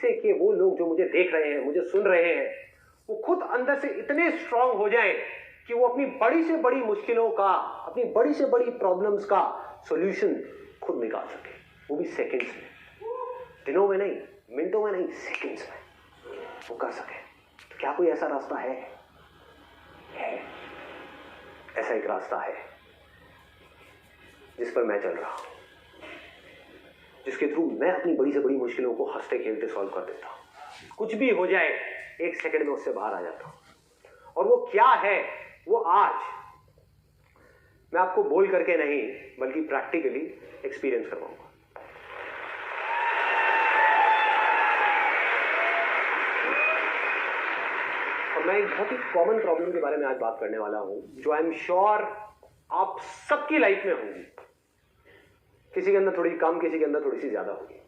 जिससे कि वो लोग जो मुझे देख रहे हैं, मुझे सुन रहे हैं, वो खुद अंदर से इतने स्ट्रांग हो जाएं कि वो अपनी बड़ी से बड़ी मुश्किलों का, अपनी बड़ी से बड़ी प्रॉब्लम्स का सॉल्यूशन खुद निकाल सके, वो भी सेकंड्स में, दिनों में नहीं, मिनटों में नहीं, सेकंड्स में वो कर सके। तो क्या कोई ऐसा रास्ता है? ऐसा एक रास्ता है जिस पर मैं चल रहा हूं, जिसके थ्रू मैं अपनी बड़ी से बड़ी मुश्किलों को हंसते खेलते सॉल्व कर देता हूं। कुछ भी हो जाए, एक सेकंड में उससे बाहर आ जाता हूं। और वो क्या है, वो आज मैं आपको बोल करके नहीं बल्कि प्रैक्टिकली एक्सपीरियंस करवाऊंगा। और मैं एक बहुत ही कॉमन प्रॉब्लम के बारे में आज बात करने वाला हूं, जो आई एम श्योर आप सबकी लाइफ में होगी। किसी के अंदर थोड़ी कम, किसी के अंदर थोड़ी सी ज्यादा होगी।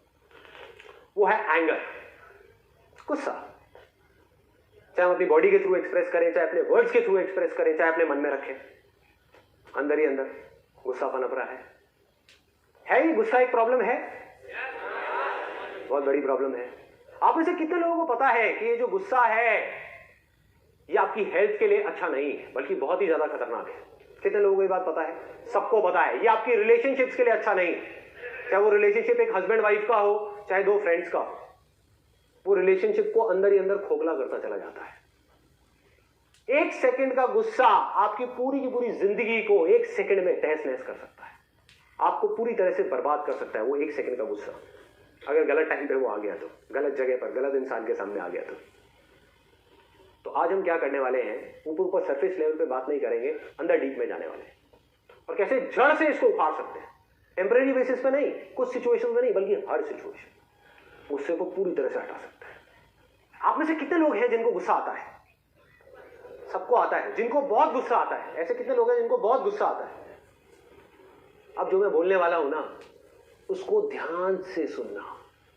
वो है एंगर, गुस्सा। चाहे हम अपनी बॉडी के थ्रू एक्सप्रेस करें, चाहे अपने वर्ड्स के थ्रू एक्सप्रेस करें, चाहे अपने मन में रखें, अंदर ही अंदर गुस्सा पनप रहा है। ये गुस्सा एक प्रॉब्लम है, बहुत बड़ी प्रॉब्लम है। आप में से कितने लोगों को पता है कि ये जो गुस्सा है ये आपकी हेल्थ के लिए अच्छा नहीं है, बल्कि बहुत ही ज्यादा खतरनाक है? कितने लोगों को ये बात पता है? सबको पता है। ये आपकी रिलेशनशिप्स के लिए अच्छा नहीं, चाहे वो रिलेशनशिप एक हस्बैंड वाइफ का हो, चाहे दो फ्रेंड्स का हो। वो रिलेशनशिप को अंदर ही अंदर खोखला करता चला जाता है। एक सेकंड का गुस्सा आपकी पूरी की पूरी जिंदगी को एक सेकंड में तहस नहस कर सकता है, आपको पूरी तरह से बर्बाद कर सकता है। वो एक सेकंड का गुस्सा, अगर गलत टाइम पे वो आ गया तो, गलत जगह पर, गलत इंसान के सामने आ गया तो आज हम क्या करने वाले हैं, ऊपर सरफेस लेवल पे बात नहीं करेंगे, अंदर डीप में जाने वाले हैं और कैसे जड़ से इसको उखाड़ सकते हैं। टेम्परेरी बेसिस पे नहीं, कुछ सिचुएशन में नहीं, बल्कि हर सिचुएशन गुस्से को पूरी तरह से हटा सकता है। आप में से कितने लोग हैं जिनको गुस्सा आता है? सबको आता है। जिनको बहुत गुस्सा आता है, ऐसे कितने लोग हैं जिनको बहुत गुस्सा आता है? अब जो मैं बोलने वाला हूं ना, उसको ध्यान से सुनना,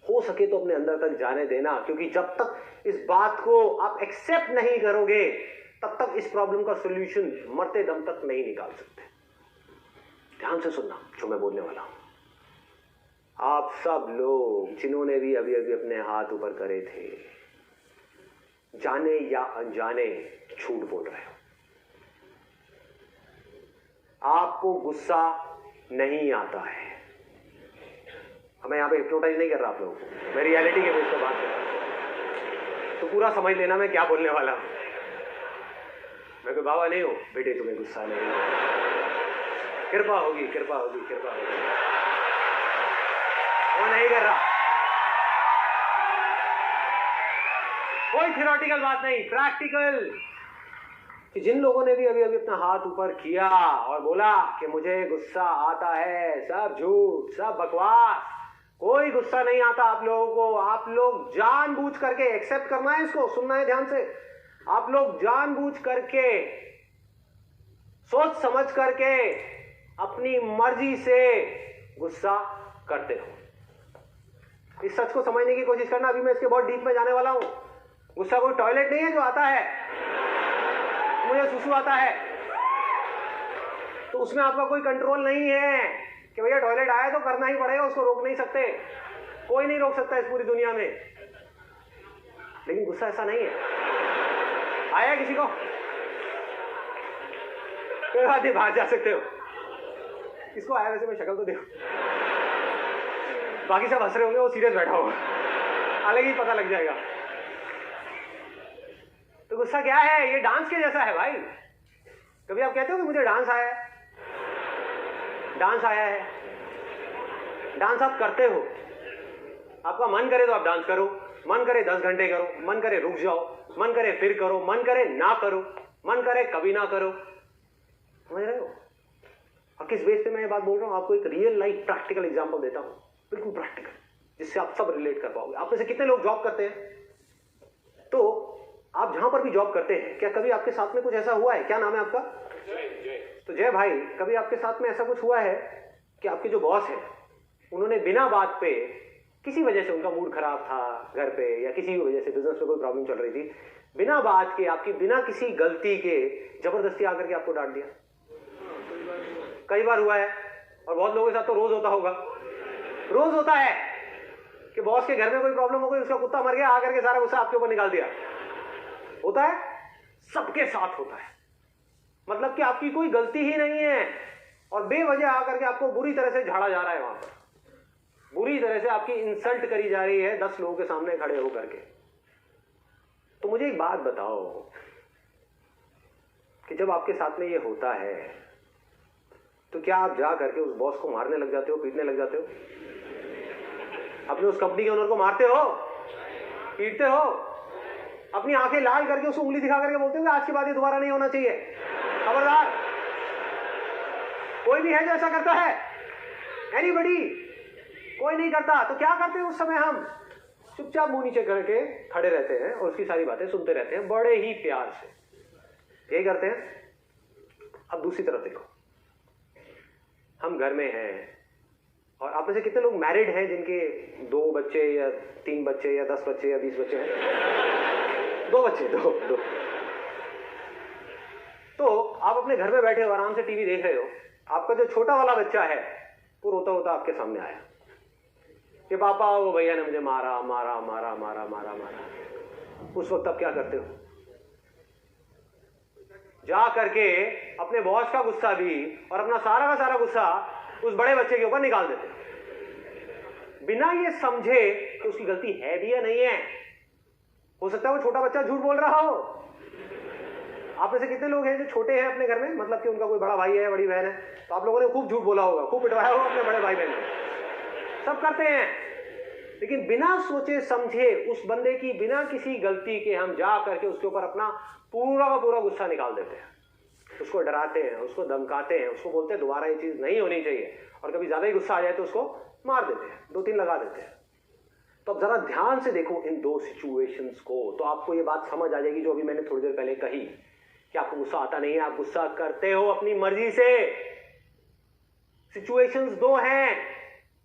हो सके तो अपने अंदर तक जाने देना, क्योंकि जब तक इस बात को आप एक्सेप्ट नहीं करोगे तब तक इस प्रॉब्लम का सॉल्यूशन मरते दम तक नहीं निकाल सकते। ध्यान से सुनना जो मैं बोलने वाला हूं। आप सब लोग जिन्होंने भी अभी अभी अपने हाथ ऊपर करे थे, जाने या अनजाने झूठ बोल रहे हो। आपको गुस्सा नहीं आता है। मैं यहां पे हिप्नोटाइज नहीं कर रहा आप लोगों को, मैं रियलिटी के बेस पर बात कर रहा हूं। तो पूरा समझ लेना मैं क्या बोलने वाला हूं। मैं कोई बाबा नहीं हूं, बेटे तुम्हें गुस्सा नहीं, कृपा होगी, कृपा होगी, कृपा होगी, वो नहीं कर रहा। कोई थियोरेटिकल बात नहीं, प्रैक्टिकल। कि जिन लोगों ने भी अभी अभी अपना हाथ ऊपर किया और बोला कि मुझे गुस्सा आता है, सब झूठ, सब बकवास, कोई गुस्सा नहीं आता आप लोगों को। आप लोग जानबूझ करके, एक्सेप्ट करना है इसको, सुनना है ध्यान से, आप लोग जानबूझ करके, सोच समझ करके, अपनी मर्जी से गुस्सा करते हो। इस सच को समझने की कोशिश करना, अभी मैं इसके बहुत डीप में जाने वाला हूं। गुस्सा कोई टॉयलेट नहीं है जो आता है, मुझे सुसु आता है तो उसमें आपका कोई कंट्रोल नहीं है कि भैया टॉयलेट आया तो करना ही पड़ेगा, उसको रोक नहीं सकते, कोई नहीं रोक सकता इस पूरी दुनिया में। लेकिन गुस्सा ऐसा नहीं है। आया किसी को? कोई बात नहीं, बाहर जा सकते हो। किसको आया वैसे? मैं शक्ल तो देखो, बाकी सब हंस रहे होंगे, वो सीरियस बैठा होगा, अलग ही पता लग जाएगा। तो गुस्सा क्या है? ये डांस के जैसा है भाई। कभी आप कहते हो कि मुझे डांस आया है? डांस आया है, डांस आप करते हो। आपका मन करे तो आप डांस करो, मन करे 10 घंटे करो, मन करे रुक जाओ, मन करे फिर करो, मन करे ना करो, मन करे कभी ना करो। समझ रहे हो? और किस बेस पे मैं ये बात बोल रहा हूं? आपको एक रियल लाइफ प्रैक्टिकल एग्जांपल देता हूं, बिल्कुल प्रैक्टिकल, जिससे आप सब रिलेट कर पाओगे। आप में से कितने लोग जॉब करते हैं? तो आप जहां पर भी जॉब करते हैं, क्या कभी आपके साथ में कुछ ऐसा हुआ है? क्या नाम है आपका? तो जय भाई, कभी आपके साथ में ऐसा कुछ हुआ है कि आपके जो बॉस है, उन्होंने बिना बात पे, किसी वजह से उनका मूड खराब था घर पे, या किसी वजह से बिजनेस में कोई प्रॉब्लम चल रही थी, बिना बात के, आपकी बिना किसी गलती के जबरदस्ती आकर के आपको डांट दिया? कई बार हुआ है, और बहुत लोगों के साथ तो रोज होता होगा। रोज होता है कि कि बॉस के घर में कोई प्रॉब्लम हो गई, उसका कुत्ता मर गया, आकर के सारा गुस्सा आपके ऊपर निकाल दिया? होता है, सबके साथ होता है। मतलब कि आपकी कोई गलती ही नहीं है और बेवजह आकर के आपको बुरी तरह से झाड़ा जा रहा है, वहां पर बुरी तरह से आपकी इंसल्ट करी जा रही है 10 लोगों के सामने खड़े होकर के। तो मुझे एक बात बताओ कि जब आपके साथ में ये होता है तो क्या आप जा करके उस बॉस को मारने लग जाते हो, पीटने लग जाते हो? अपने उस कंपनी के ओनर को मारते हो, पीटते हो, अपनी आंखें लाल करके उसको उंगली दिखा करके बोलते हो कि आज के बाद ये दोबारा नहीं होना चाहिए, खबरदार? कोई भी है जो ऐसा करता है? एनीबडी? कोई नहीं करता। तो क्या करते हैं उस समय? हम चुपचाप मुंह नीचे करके खड़े रहते हैं और उसकी सारी बातें सुनते रहते हैं बड़े ही प्यार से। यही करते हैं। अब दूसरी तरफ देखो, हम घर में हैं और आप में से कितने लोग मैरिड हैं जिनके 2 बच्चे या 3 बच्चे या 10 बच्चे या 20 बच्चे हैं? 2 बच्चे, दो। तो आप अपने घर में बैठे हो, आराम से टीवी देख रहे हो, आपका जो छोटा वाला बच्चा है वो रोता रोता आपके सामने आया कि पापा वो भैया ने मुझे मारा मारा मारा मारा मारा मारा। उस वक्त आप क्या करते हो? जा करके अपने बॉस का गुस्सा भी और अपना सारा का सारा गुस्सा उस बड़े बच्चे के ऊपर निकाल देते, बिना ये समझे कि उसकी गलती है भी या नहीं है। हो सकता है वो छोटा बच्चा झूठ बोल रहा हो। आप में से कितने लोग हैं जो छोटे हैं अपने घर में, मतलब कि उनका कोई बड़ा भाई है, बड़ी बहन है, तो आप लोगों ने खूब झूठ बोला होगा, खूब पिटवाया होगा अपने बड़े भाई बहन को। सब करते हैं, लेकिन बिना सोचे समझे उस बंदे की बिना किसी गलती के हम जा करके उसके ऊपर अपना पूरा का पूरा गुस्सा निकाल देते हैं, उसको डराते हैं, उसको धमकाते हैं, उसको बोलते हैं दोबारा ये चीज नहीं होनी चाहिए, और कभी ज्यादा ही गुस्सा आ जाए तो उसको मार देते हैं, 2-3 लगा देते हैं। तो अब जरा ध्यान से देखो इन 2 सिचुएशंस को, तो आपको ये बात समझ आ जाएगी जो अभी मैंने थोड़ी देर पहले कही कि आपको गुस्सा आता नहीं है, आप गुस्सा करते हो अपनी मर्जी से। सिचुएशंस 2 हैं,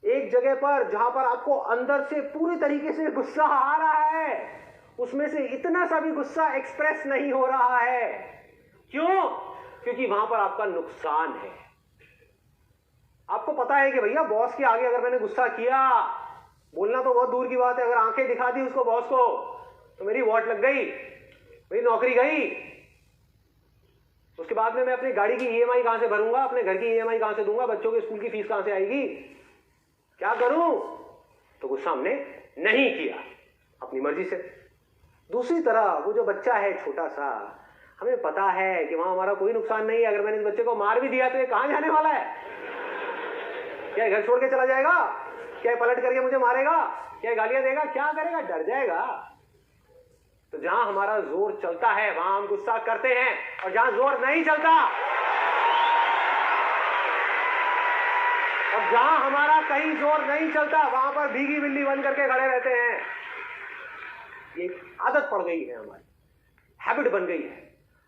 एक जगह पर जहां पर आपको अंदर से पूरी तरीके से गुस्सा आ रहा है, उसमें से इतना सा भी गुस्सा एक्सप्रेस नहीं हो रहा है। क्यों? क्योंकि वहां पर आपका नुकसान है। आपको पता है कि भैया बॉस के आगे अगर मैंने गुस्सा किया, बोलना तो बहुत दूर की बात है, अगर आंखें दिखा दी उसको बॉस को तो मेरी वॉट लग गई, मेरी नौकरी गई। उसके बाद में मैं अपनी गाड़ी की ईएमआई कहां से भरूंगा, अपने घर की ईएमआई कहां से दूंगा, बच्चों के स्कूल की फीस कहां से आएगी, क्या करूं? तो गुस्सा हमने नहीं किया अपनी मर्जी से। दूसरी तरफ वो जो बच्चा है छोटा सा, हमें पता है कि वहां हमारा कोई नुकसान नहीं है, अगर मैंने इस बच्चे को मार भी दिया तो ये कहां जाने वाला है? क्या घर छोड़ के चला जाएगा? क्या पलट करके मुझे मारेगा? क्या गालियां देगा? क्या करेगा? डर जाएगा। तो जहां हमारा जोर चलता है वहां हम गुस्सा करते हैं, और जहां जोर नहीं चलता और जहां हमारा कहीं जोर नहीं चलता वहां पर भीगी बिल्ली बन करके खड़े रहते हैं। ये आदत पड़ गई है, हमारी हैबिट बन गई है।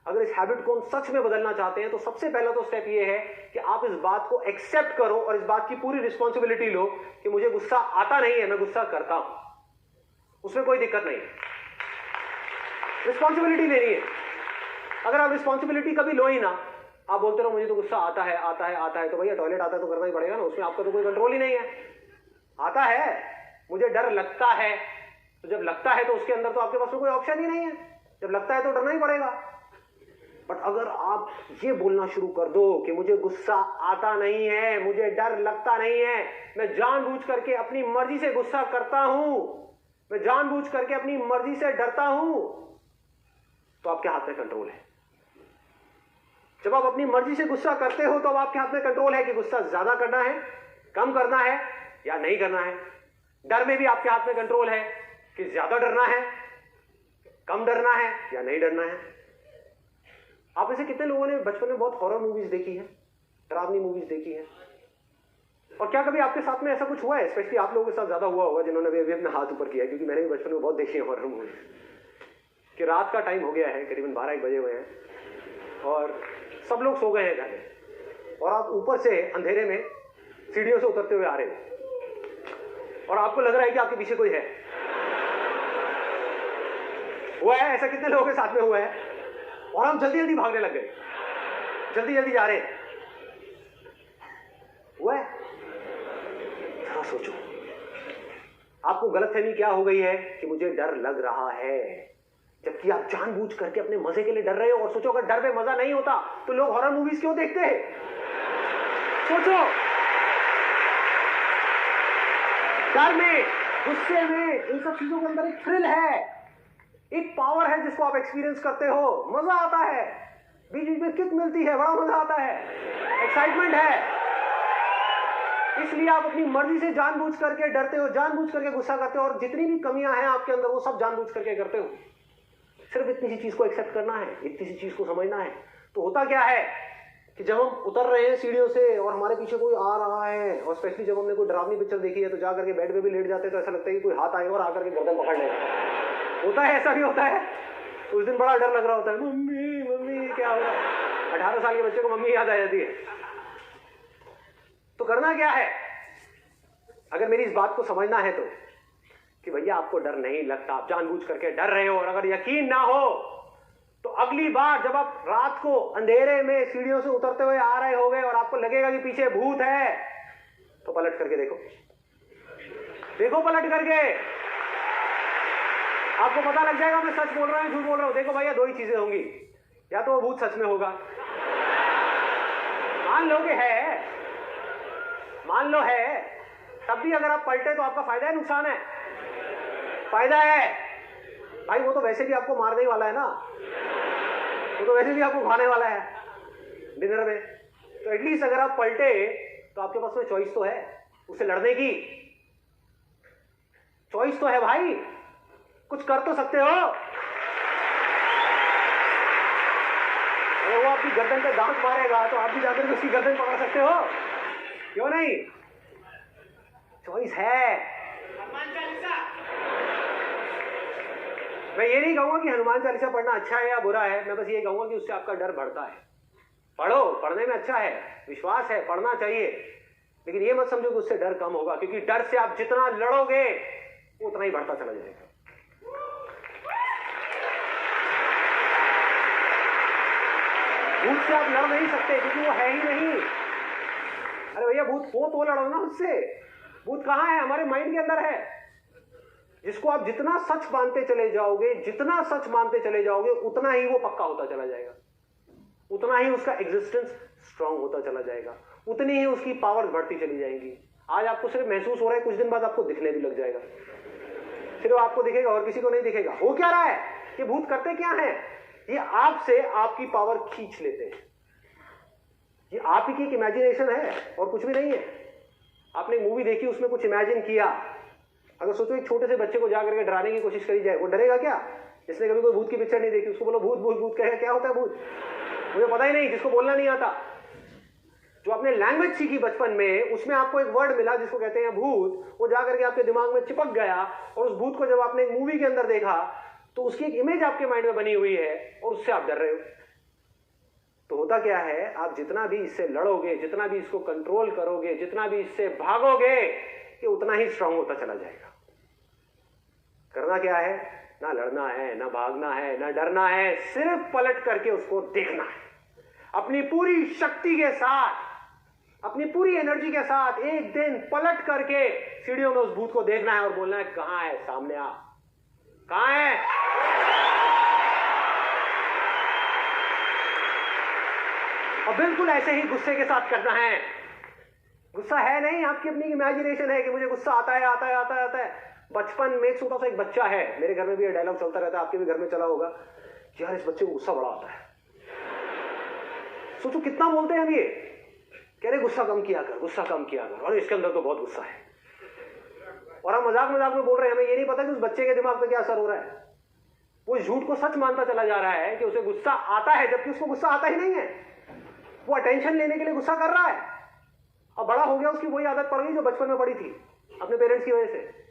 अगर इस हैबिट को हम सच में बदलना चाहते हैं तो सबसे पहला तो स्टेप ये है कि आप इस बात को एक्सेप्ट करो और इस बात की पूरी रिस्पॉन्सिबिलिटी लो कि मुझे गुस्सा आता नहीं है, मैं गुस्सा करता हूं, उसमें कोई दिक्कत नहीं है। रिस्पॉन्सिबिलिटी लेनी है। अगर आप रिस्पॉन्सिबिलिटी कभी लो ही ना, आप बोलते रहो मुझे तो गुस्सा आता है आता है आता है, तो भैया टॉयलेट आता है तो करना ही पड़ेगा ना, उसमें आपका तो कोई कंट्रोल ही नहीं है। आता है, मुझे डर लगता है, तो जब लगता है तो उसके अंदर तो आपके पास कोई ऑप्शन ही नहीं है, जब लगता है तो डरना ही पड़ेगा। बट अगर आप ये बोलना शुरू कर दो कि मुझे गुस्सा आता नहीं है, मुझे डर लगता नहीं है, मैं जानबूझ करके अपनी मर्जी से गुस्सा करता हूं, मैं जानबूझ करके अपनी मर्जी से डरता हूं, तो आपके हाथ में कंट्रोल है। जब आप अपनी मर्जी से गुस्सा करते हो तो अब आपके हाथ में कंट्रोल है कि गुस्सा ज्यादा करना है, कम करना है या नहीं करना है। डर में भी आपके हाथ में कंट्रोल है कि ज्यादा डरना है, कम डरना है या नहीं डरना है। आप में से कितने लोगों ने बचपन में बहुत हॉरर मूवीज देखी है, डरावनी मूवीज देखी है? और क्या कभी आपके साथ में ऐसा कुछ हुआ है? स्पेशली आप लोगों के साथ ज्यादा हुआ होगा जिन्होंने अभी अपना हाथ ऊपर किया है, क्योंकि मैंने भी बचपन में बहुत देखी है हॉरर मूवीज। कि रात का टाइम हो गया है, करीबन 12-1 बजे हुए हैं और सब लोग सो गए हैं घर में, और आप ऊपर से अंधेरे में सीढ़ियों से उतरते हुए आ रहे हो और आपको लग रहा है कि आपके पीछे कोई है। हुआ है ऐसा? कितने लोगों के साथ में हुआ है? और हम जल्दी जल्दी भागने लग गए, जल्दी जल्दी जा रहे हैं। हुआ है? जरा सोचो, आपको गलतफहमी क्या हो गई है कि मुझे डर लग रहा है, जबकि आप जानबूझ करके अपने मजे के लिए डर रहे हो। और सोचो अगर डर में मजा नहीं होता तो लोग हॉरर मूवीज क्यों देखते हैं? सोचो, डर में, गुस्से में, इन सब चीजों के अंदर एक थ्रिल है, एक पावर है जिसको आप एक्सपीरियंस करते हो, मजा आता है, बीच बीच में किक मिलती है, बड़ा मजा आता है, एक्साइटमेंट है। इसलिए आप अपनी मर्जी से जानबूझ करके डरते हो, जानबूझ करके गुस्सा करते हो, और जितनी भी कमियां हैं आपके अंदर वो सब जानबूझ करके करते हो। सिर्फ इतनी सी चीज को एक्सेप्ट करना है, इतनी सी चीज को समझना है। तो होता क्या है कि जब हम उतर रहे हैं सीढ़ियों से और हमारे पीछे कोई आ रहा है, और स्पेशली जब हमने कोई डरावनी पिक्चर देखी है तो जा करके बेड पे भी लेट जाते हैं, तो ऐसा लगता है कि कोई हाथ आएगा और आकर के गर्दन पकड़ लेगा। होता है, ऐसा भी होता है। उस दिन बड़ा डर लग रहा होता है, मम्मी मम्मी क्या हो रहा है। 18 साल के बच्चे को मम्मी याद आ जाती है। तो करना क्या है, अगर मेरी इस बात को समझना है तो, कि भैया आपको डर नहीं लगता, आप जानबूझ करके डर रहे हो, और अगर यकीन ना हो तो अगली बार जब आप रात को अंधेरे में सीढ़ियों से उतरते हुए आ रहे होगे और आपको लगेगा कि पीछे भूत है, तो पलट करके देखो, देखो पलट करके, आपको पता लग जाएगा मैं सच बोल रहा हूं झूठ बोल रहा हूं। देखो भैया, दो ही चीजें होंगी, या तो वो भूत सच में होगा, मान लो कि है, मान लो है, तब भी अगर आप पलटे तो आपका फायदा है नुकसान है? फायदा है भाई, वो तो वैसे भी आपको मारने ही वाला है ना, वो तो वैसे भी आपको खाने वाला है डिनर में। तो एटलीस्ट अगर आप पलटे तो आपके पास में चॉइस तो है, उससे लड़ने की चॉइस तो है भाई, कुछ कर तो सकते हो। अगर वो आपकी गर्दन पे दांत मारेगा तो आप भी जाकर उसकी गर्दन पकड़ सकते हो, क्यों नहीं? चॉइस है। मैं ये नहीं कहूंगा कि हनुमान चालीसा पढ़ना अच्छा है या बुरा है, मैं बस ये कहूंगा कि उससे आपका डर बढ़ता है। पढ़ो, पढ़ने में अच्छा है, विश्वास है, पढ़ना चाहिए, लेकिन ये मत समझो कि उससे डर कम होगा, क्योंकि डर से आप जितना लड़ोगे उतना ही बढ़ता चला जाएगा। भूत से आप लड़ नहीं सकते क्योंकि वो है ही नहीं। अरे भैया, भूत हो तो लड़ो ना उससे। भूत कहां है? हमारे माइंड के अंदर है, जिसको आप जितना सच मानते चले जाओगे, जितना सच मानते चले जाओगे, उतना ही वो पक्का होता चला जाएगा, उतना ही उसका एग्जिस्टेंस स्ट्रांग होता चला जाएगा, उतनी ही उसकी पावर बढ़ती चली जाएंगी। आज आपको सिर्फ महसूस हो रहा है, कुछ दिन बाद आपको दिखने भी लग जाएगा, सिर्फ आपको दिखेगा और किसी को नहीं दिखेगा। हो क्या रहा है? ये भूत करते क्या है? ये आपसे आपकी पावर खींच लेते हैं। ये आप ही की इमेजिनेशन है और कुछ भी नहीं है। आपने मूवी देखी, उसमें कुछ इमेजिन किया। अगर सोचो एक छोटे से बच्चे को जाकर के डराने की कोशिश करी जाए, वो डरेगा क्या? जिसने कभी कोई भूत की पिक्चर नहीं देखी, उसको बोलो भूत भूत भूत, कहेगा क्या होता है भूत? मुझे पता ही नहीं, जिसको बोलना नहीं आता। जो आपने लैंग्वेज सीखी बचपन में, उसमें आपको एक वर्ड मिला जिसको कहते हैं भूत, वो जाकर के आपके दिमाग में चिपक गया, और उस भूत को जब आपने एक मूवी के अंदर देखा तो उसकी एक इमेज आपके माइंड में बनी हुई है और उससे आप डर रहे हो। तो होता क्या है, आप जितना भी इससे लड़ोगे, जितना भी इसको कंट्रोल करोगे, जितना भी इससे भागोगे, ये उतना ही स्ट्रांग होता चला जाएगा। करना क्या है? ना लड़ना है, ना भागना है, ना डरना है, सिर्फ पलट करके उसको देखना है। अपनी पूरी शक्ति के साथ, अपनी पूरी एनर्जी के साथ एक दिन पलट करके सीढ़ियों में उस भूत को देखना है और बोलना है, कहां है? सामने आ, कहां है? और बिल्कुल ऐसे ही गुस्से के साथ करना है। गुस्सा है नहीं, आपकी अपनी इमेजिनेशन है कि मुझे गुस्सा आता है, आता है, आता है, आता है। बचपन में एक छोटा सा एक बच्चा है, मेरे घर में भी ये डायलॉग चलता रहता है, आपके भी घर में चला होगा, यार इस बच्चे को गुस्सा बड़ा आता है। सोचो कितना बोलते हैं हम ये, कह रहे गुस्सा कम किया कर, गुस्सा कम किया कर, और इसके अंदर तो बहुत गुस्सा है। और हम मजाक मजाक में बोल रहे हैं, हमें ये नहीं पता कि उस बच्चे के दिमाग पे क्या असर हो रहा है। वो इस झूठ को सच मानता चला जा रहा है कि उसे गुस्सा आता है, जबकि उसको गुस्सा आता ही नहीं है। वो अटेंशन लेने के लिए गुस्सा कर रहा है, और बड़ा हो गया उसकी वही आदत पड़ गई जो बचपन में पड़ी थी अपने पेरेंट्स की वजह से।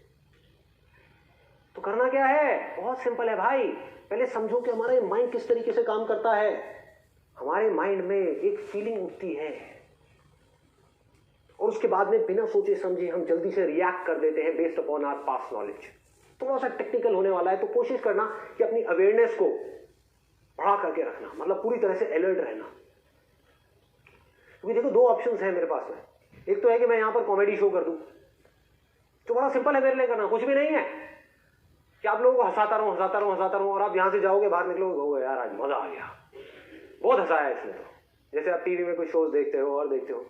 तो करना क्या है? बहुत सिंपल है भाई। पहले समझो कि हमारा माइंड किस तरीके से काम करता है। हमारे माइंड में एक फीलिंग उठती है और उसके बाद में बिना सोचे समझे हम जल्दी से रिएक्ट कर देते हैं based upon our past knowledge. थोड़ा सा टेक्निकल होने वाला है, तो कोशिश करना कि अपनी अवेयरनेस को बढ़ा करके रखना, मतलब पूरी तरह से अलर्ट रहना। क्योंकि देखो, दो ऑप्शंस हैं मेरे पास में। एक तो है कि मैं यहां पर कॉमेडी शो कर दूं, जो बड़ा सिंपल है मेरे लिए करना, कुछ भी नहीं है कि आप लोगों को हंसाता रहूं और आप यहां से जाओगे, बाहर निकलोगे, कहोगे यार आज मजा आ गया, बहुत हंसाया इसने। तो जैसे आप टीवी में कोई शोज देखते हो और देखते हो,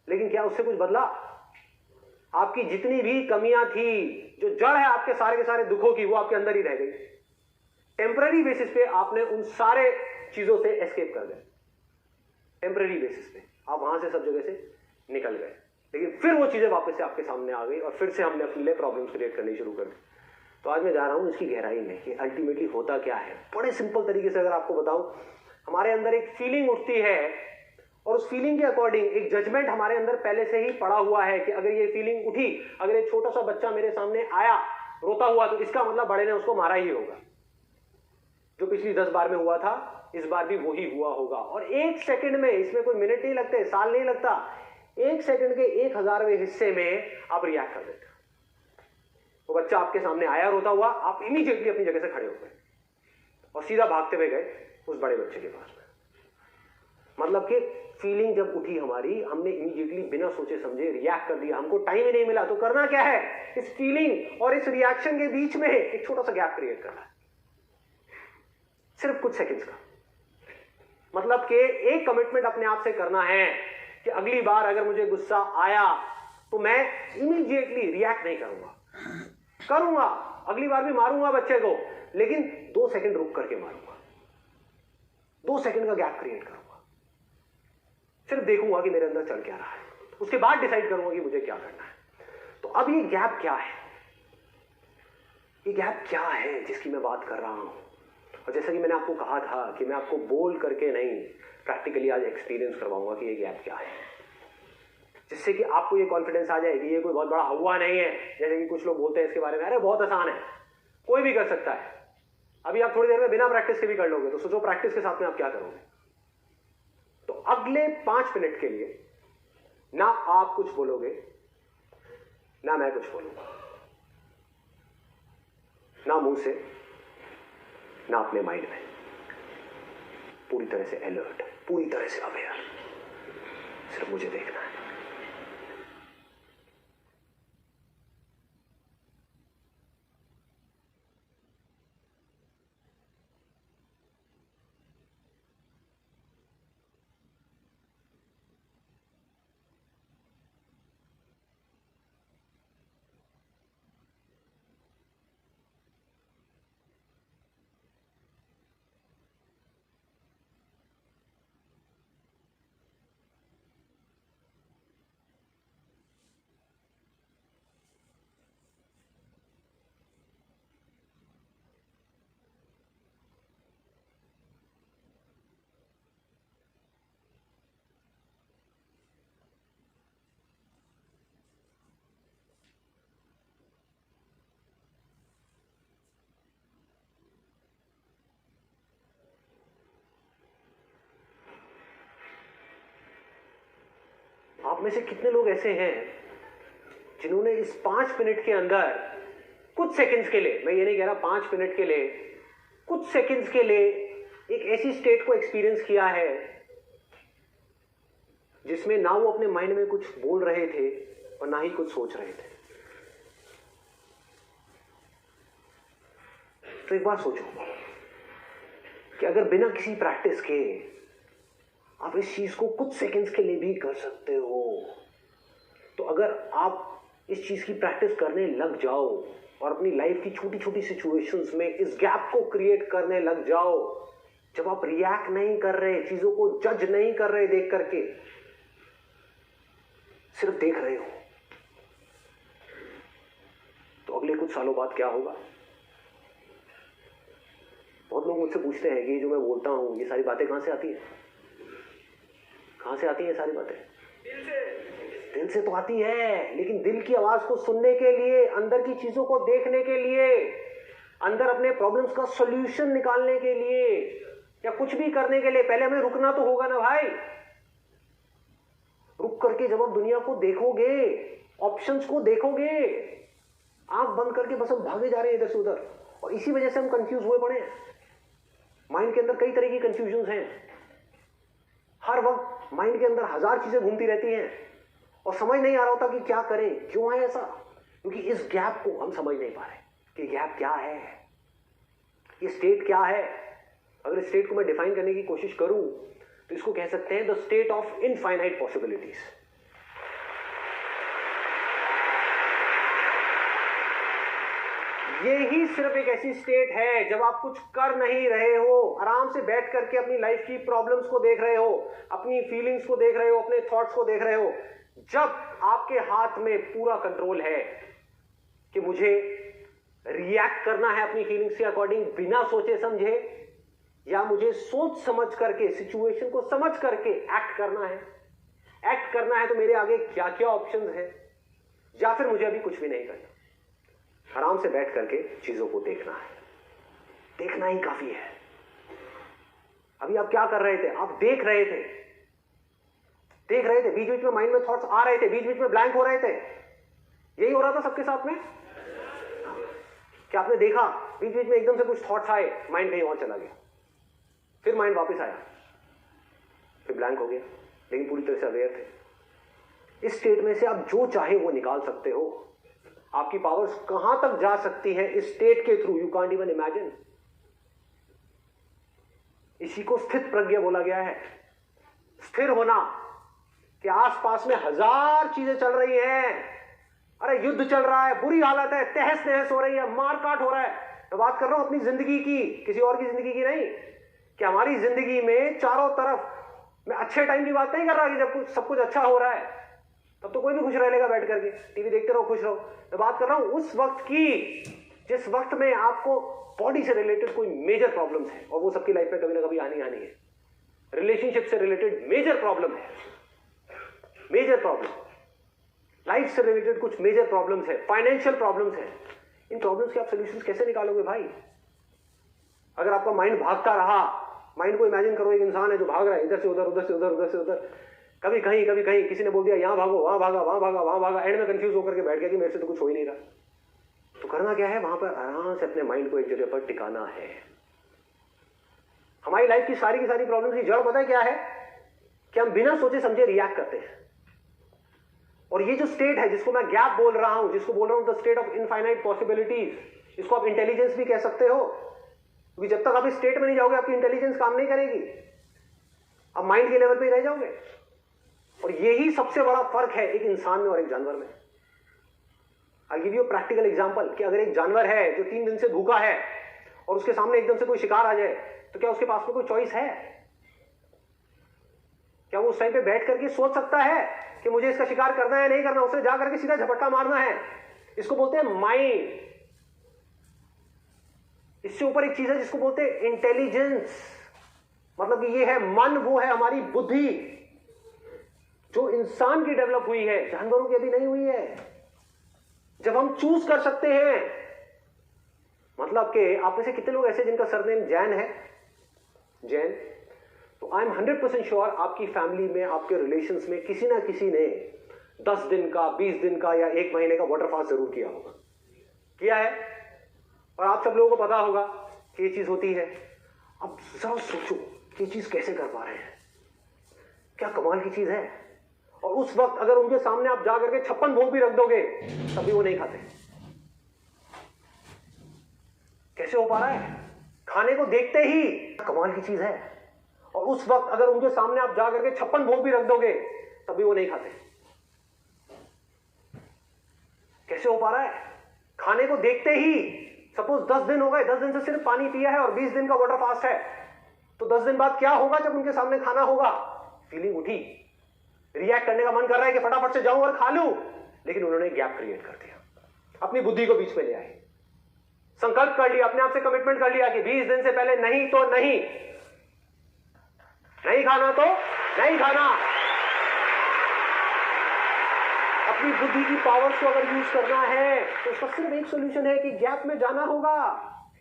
लेकिन क्या उससे कुछ बदला? आपकी जितनी भी कमियां थी, जो जड़ है आपके सारे के सारे दुखों की, वो आपके अंदर ही रह गई। टेम्पररी बेसिस पे आपने उन सारे चीजों से एस्केप कर गए, टेम्पररी बेसिस पे आप वहां से सब जगह से निकल गए, लेकिन फिर वो चीजें वापस से आपके सामने आ गई और फिर से हमने अपने लिए प्रॉब्लम्स क्रिएट करनी शुरू कर दी। तो आज मैं जा रहा हूं इसकी गहराई में कि अल्टीमेटली होता क्या है। बड़े सिंपल तरीके से अगर आपको बताऊं, हमारे अंदर एक फीलिंग उठती है और उस फीलिंग के अकॉर्डिंग एक जजमेंट हमारे अंदर पहले से ही पड़ा हुआ है कि अगर ये फीलिंग उठी, अगर एक छोटा सा बच्चा मेरे सामने आया रोता हुआ, तो इसका मतलब बड़े ने उसको मारा ही होगा। जो पिछली 10 बार में हुआ था, इस बार भी वही हुआ होगा। और 1 सेकंड में, इसमें कोई मिनट नहीं लगते, साल नहीं लगता, 1 सेकंड के 1000वें हिस्से में आप रिएक्ट कर देते। वो बच्चा आपके सामने आया रोता हुआ, आप इमीडिएटली अपनी जगह से खड़े हो गए और सीधा भागते हुए गए उस बड़े बच्चे के पास में। मतलब कि फीलिंग जब उठी हमारी, हमने इमीडिएटली बिना सोचे समझे रिएक्ट कर दिया, हमको टाइम ही नहीं मिला। तो करना क्या है, इस फीलिंग और इस रिएक्शन के बीच में एक छोटा सा गैप क्रिएट करना है, सिर्फ कुछ सेकंड्स का। मतलब कि एक कमिटमेंट अपने आप से करना है कि अगली बार अगर मुझे गुस्सा आया तो मैं इमीडिएटली रिएक्ट नहीं करूंगा, अगली बार भी मारूंगा बच्चे को, लेकिन 2 सेकंड रुक करके मारूंगा, 2 सेकंड का गैप क्रिएट करूंगा, सिर्फ देखूंगा कि मेरे अंदर चल क्या रहा है, उसके बाद डिसाइड करूंगा कि मुझे क्या करना है। तो अब ये गैप क्या है, ये गैप क्या है जिसकी मैं बात कर रहा हूं? और जैसा कि मैंने आपको कहा था कि मैं आपको बोल करके नहीं, प्रैक्टिकली आज एक्सपीरियंस करवाऊंगा कि ये गैप क्या है, जिससे कि आपको ये कॉन्फिडेंस आ जाए कि ये कोई बहुत बड़ा हुआ नहीं है। जैसे कि कुछ लोग बोलते हैं इसके बारे में, अरे बहुत आसान है, कोई भी कर सकता है। अभी आप थोड़ी देर में बिना प्रैक्टिस के भी कर लोगे, तो सोचो प्रैक्टिस के साथ में आप क्या करोगे। तो अगले 5 मिनट के लिए ना आप कुछ बोलोगे, ना मैं कुछ बोलूंगा, ना मुंह से, ना अपने माइंड में, पूरी तरह से अलर्ट, पूरी तरह से अवेयर, सिर्फ मुझे देखना है। आप में से कितने लोग ऐसे हैं जिन्होंने इस 5 मिनट के अंदर कुछ सेकंड्स के लिए, मैं ये नहीं कह रहा 5 मिनट के लिए, कुछ सेकंड्स के लिए एक ऐसी स्टेट को एक्सपीरियंस किया है जिसमें ना वो अपने माइंड में कुछ बोल रहे थे और ना ही कुछ सोच रहे थे? तो एक बार सोचो कि अगर बिना किसी प्रैक्टिस के आप इस चीज को कुछ सेकंड्स के लिए भी कर सकते हो, तो अगर आप इस चीज की प्रैक्टिस करने लग जाओ और अपनी लाइफ की छोटी छोटी सिचुएशंस में इस गैप को क्रिएट करने लग जाओ, जब आप रिएक्ट नहीं कर रहे, चीजों को जज नहीं कर रहे देख करके, सिर्फ देख रहे हो, तो अगले कुछ सालों बाद क्या होगा? बहुत लोग मुझसे पूछते हैं कि जो मैं बोलता हूं ये सारी बातें कहां से आती हैं? कहां से आती है सारी बातें? दिल से तो आती है, लेकिन दिल की आवाज को सुनने के लिए, अंदर की चीजों को देखने के लिए, अंदर अपने प्रॉब्लम्स का सॉल्यूशन निकालने के लिए या कुछ भी करने के लिए पहले हमें रुकना तो होगा ना भाई। रुक करके जब आप दुनिया को देखोगे, ऑप्शंस को देखोगे, आंख बंद करके बस हम भागे जा रहे हैं इधर से उधर, और इसी वजह से हम कंफ्यूज हुए पड़े हैं। माइंड के अंदर कई तरह की कंफ्यूजन हैं, हर वक्त माइंड के अंदर 1000 चीजें घूमती रहती हैं और समझ नहीं आ रहा होता कि क्या करें, क्यों है ऐसा, क्योंकि इस गैप को हम समझ नहीं पा रहे कि गैप क्या है, ये स्टेट क्या है। अगर इस स्टेट को मैं डिफाइन करने की कोशिश करूं तो इसको कह सकते हैं the state of infinite possibilities. ये ही सिर्फ एक ऐसी स्टेट है जब आप कुछ कर नहीं रहे हो, आराम से बैठ करके अपनी लाइफ की प्रॉब्लम्स को देख रहे हो, अपनी फीलिंग्स को देख रहे हो, अपने थॉट्स को देख रहे हो, जब आपके हाथ में पूरा कंट्रोल है कि मुझे रिएक्ट करना है अपनी फीलिंग्स के अकॉर्डिंग बिना सोचे समझे, या मुझे सोच समझ करके सिचुएशन को समझ करके एक्ट करना है। एक्ट करना है तो मेरे आगे क्या क्या ऑप्शंस हैं, या फिर मुझे अभी कुछ भी नहीं करना, आराम से बैठ करके चीजों को देखना है। देखना ही काफी है। अभी आप क्या कर रहे थे? आप देख रहे थे, बीच बीच में माइंड में थॉट्स आ रहे थे, बीच बीच में ब्लैंक हो रहे थे। यही हो रहा था सबके साथ में। क्या आपने देखा बीच बीच में एकदम से कुछ थॉट्स आए, माइंड कहीं और चला गया, फिर माइंड वापस आया, फिर ब्लैंक हो गया, लेकिन पूरी तरह से अवेयर थे। इस स्टेट में से आप जो चाहे वो निकाल सकते हो। आपकी पावर्स कहां तक जा सकती है इस स्टेट के through, you can't even imagine. इसी को स्थित प्रज्ञा बोला गया है। स्थिर होना कि आसपास में हजार चीजें चल रही हैं, अरे युद्ध चल रहा है, बुरी हालत है, तहस नहस हो रही है, मारकाट हो रहा है। मैं बात कर रहा हूं अपनी जिंदगी की, किसी और की जिंदगी की नहीं। कि हमारी जिंदगी में चारों तरफ, मैं अच्छे टाइम की बात नहीं कर रहा कि जब सब कुछ अच्छा हो रहा है तब तो कोई भी खुश रह लेगा बैठ करके, टीवी देखते रहो, खुश रहो। मैं बात कर रहा हूं उस वक्त की जिस वक्त में आपको बॉडी से रिलेटेड कोई मेजर प्रॉब्लम्स है, और वो सबकी लाइफ में कभी ना कभी आनी है। रिलेशनशिप से रिलेटेड मेजर प्रॉब्लम है, मेजर प्रॉब्लम, लाइफ से रिलेटेड कुछ मेजर प्रॉब्लम्स है, फाइनेंशियल प्रॉब्लम्स है। इन प्रॉब्लम्स के आप सोल्यूशंस कैसे निकालोगे भाई? अगर आपका माइंड भागता रहा, माइंड को इमेजिन करो, एक इंसान है जो भाग रहा है इधर से उधर, उधर से उधर, उधर से उधर, कभी कहीं कभी कहीं, किसी ने बोल दिया यहां भागो, वहां भागा, वहां भागा, वहां भागा, एंड में कंफ्यूज होकर के बैठ गया कि मेरे से तो कुछ हो ही नहीं रहा। तो करना क्या है? वहां पर आराम से अपने माइंड को एक जगह पर टिकाना है। हमारी लाइफ की सारी प्रॉब्लम की जड़ पता है क्या है? कि हम बिना सोचे समझे रिएक्ट करते हैं। और ये जो स्टेट है जिसको मैं गैप बोल रहा हूं, जिसको बोल रहा हूं the state of infinite possibilities, इसको आप इंटेलिजेंस भी कह सकते हो, क्योंकि जब तक आप इस स्टेट में नहीं जाओगे आपकी इंटेलिजेंस काम नहीं करेगी, आप माइंड के लेवल पे ही रह जाओगे। और यही सबसे बड़ा फर्क है एक इंसान में और एक जानवर में। I give you practical example कि अगर एक जानवर है जो 3 दिन से भूखा है और उसके सामने एकदम से कोई शिकार आ जाए, तो क्या उसके पास में कोई चॉइस है? क्या वो उस टाइम पे बैठ करके सोच सकता है कि मुझे इसका शिकार करना है नहीं करना? उसे जा करके सीधा झपट्टा मारना है। इसको बोलते हैं माइंड। इससे ऊपर एक चीज है जिसको बोलते हैं इंटेलिजेंस। मतलब कि ये है मन, वो है हमारी बुद्धि, जो इंसान की डेवलप हुई है, जानवरों की अभी नहीं हुई है। जब हम चूज कर सकते हैं, मतलब कि आप में से कितने लोग ऐसे जिनका सरनेम जैन है? जैन। तो आई एम 100% श्योर आपकी फैमिली में, आपके रिलेशंस में किसी ना किसी ने 10 दिन का, 20 दिन का या 1 महीने का वाटर फास्ट जरूर किया होगा, किया है। और आप सब लोगों को पता होगा कि ये चीज होती है। अब जरा सोचो कि ये चीज कैसे कर पा रहे हैं, क्या कमाल की चीज है। और उस वक्त अगर उनके सामने आप जा करके 56 भोग भी रख दोगे तभी वो नहीं खाते। कैसे हो पा रहा है? खाने को देखते ही कमाल की चीज है, और उस वक्त अगर उनके सामने आप जा करके 56 भोग भी रख दोगे तभी वो नहीं खाते। कैसे हो पा रहा है? खाने को देखते ही, सपोज 10 दिन हो गए, 10 दिन से सिर्फ पानी पिया है और 20 दिन का वाटर फास्ट है, तो 10 दिन बाद क्या होगा जब उनके सामने खाना होगा? फीलिंग उठी, रिएक्ट करने का मन कर रहा है कि फटाफट से जाऊं और खा लूं, लेकिन उन्होंने गैप क्रिएट कर दिया, अपनी बुद्धि को बीच में ले आए, संकल्प कर लिया, अपने आप से कमिटमेंट कर लिया कि 20 दिन से पहले नहीं तो नहीं, नहीं खाना तो नहीं खाना। अपनी बुद्धि की पावर्स को अगर यूज करना है तो उसका सिर्फ एक सोल्यूशन है कि गैप में जाना होगा।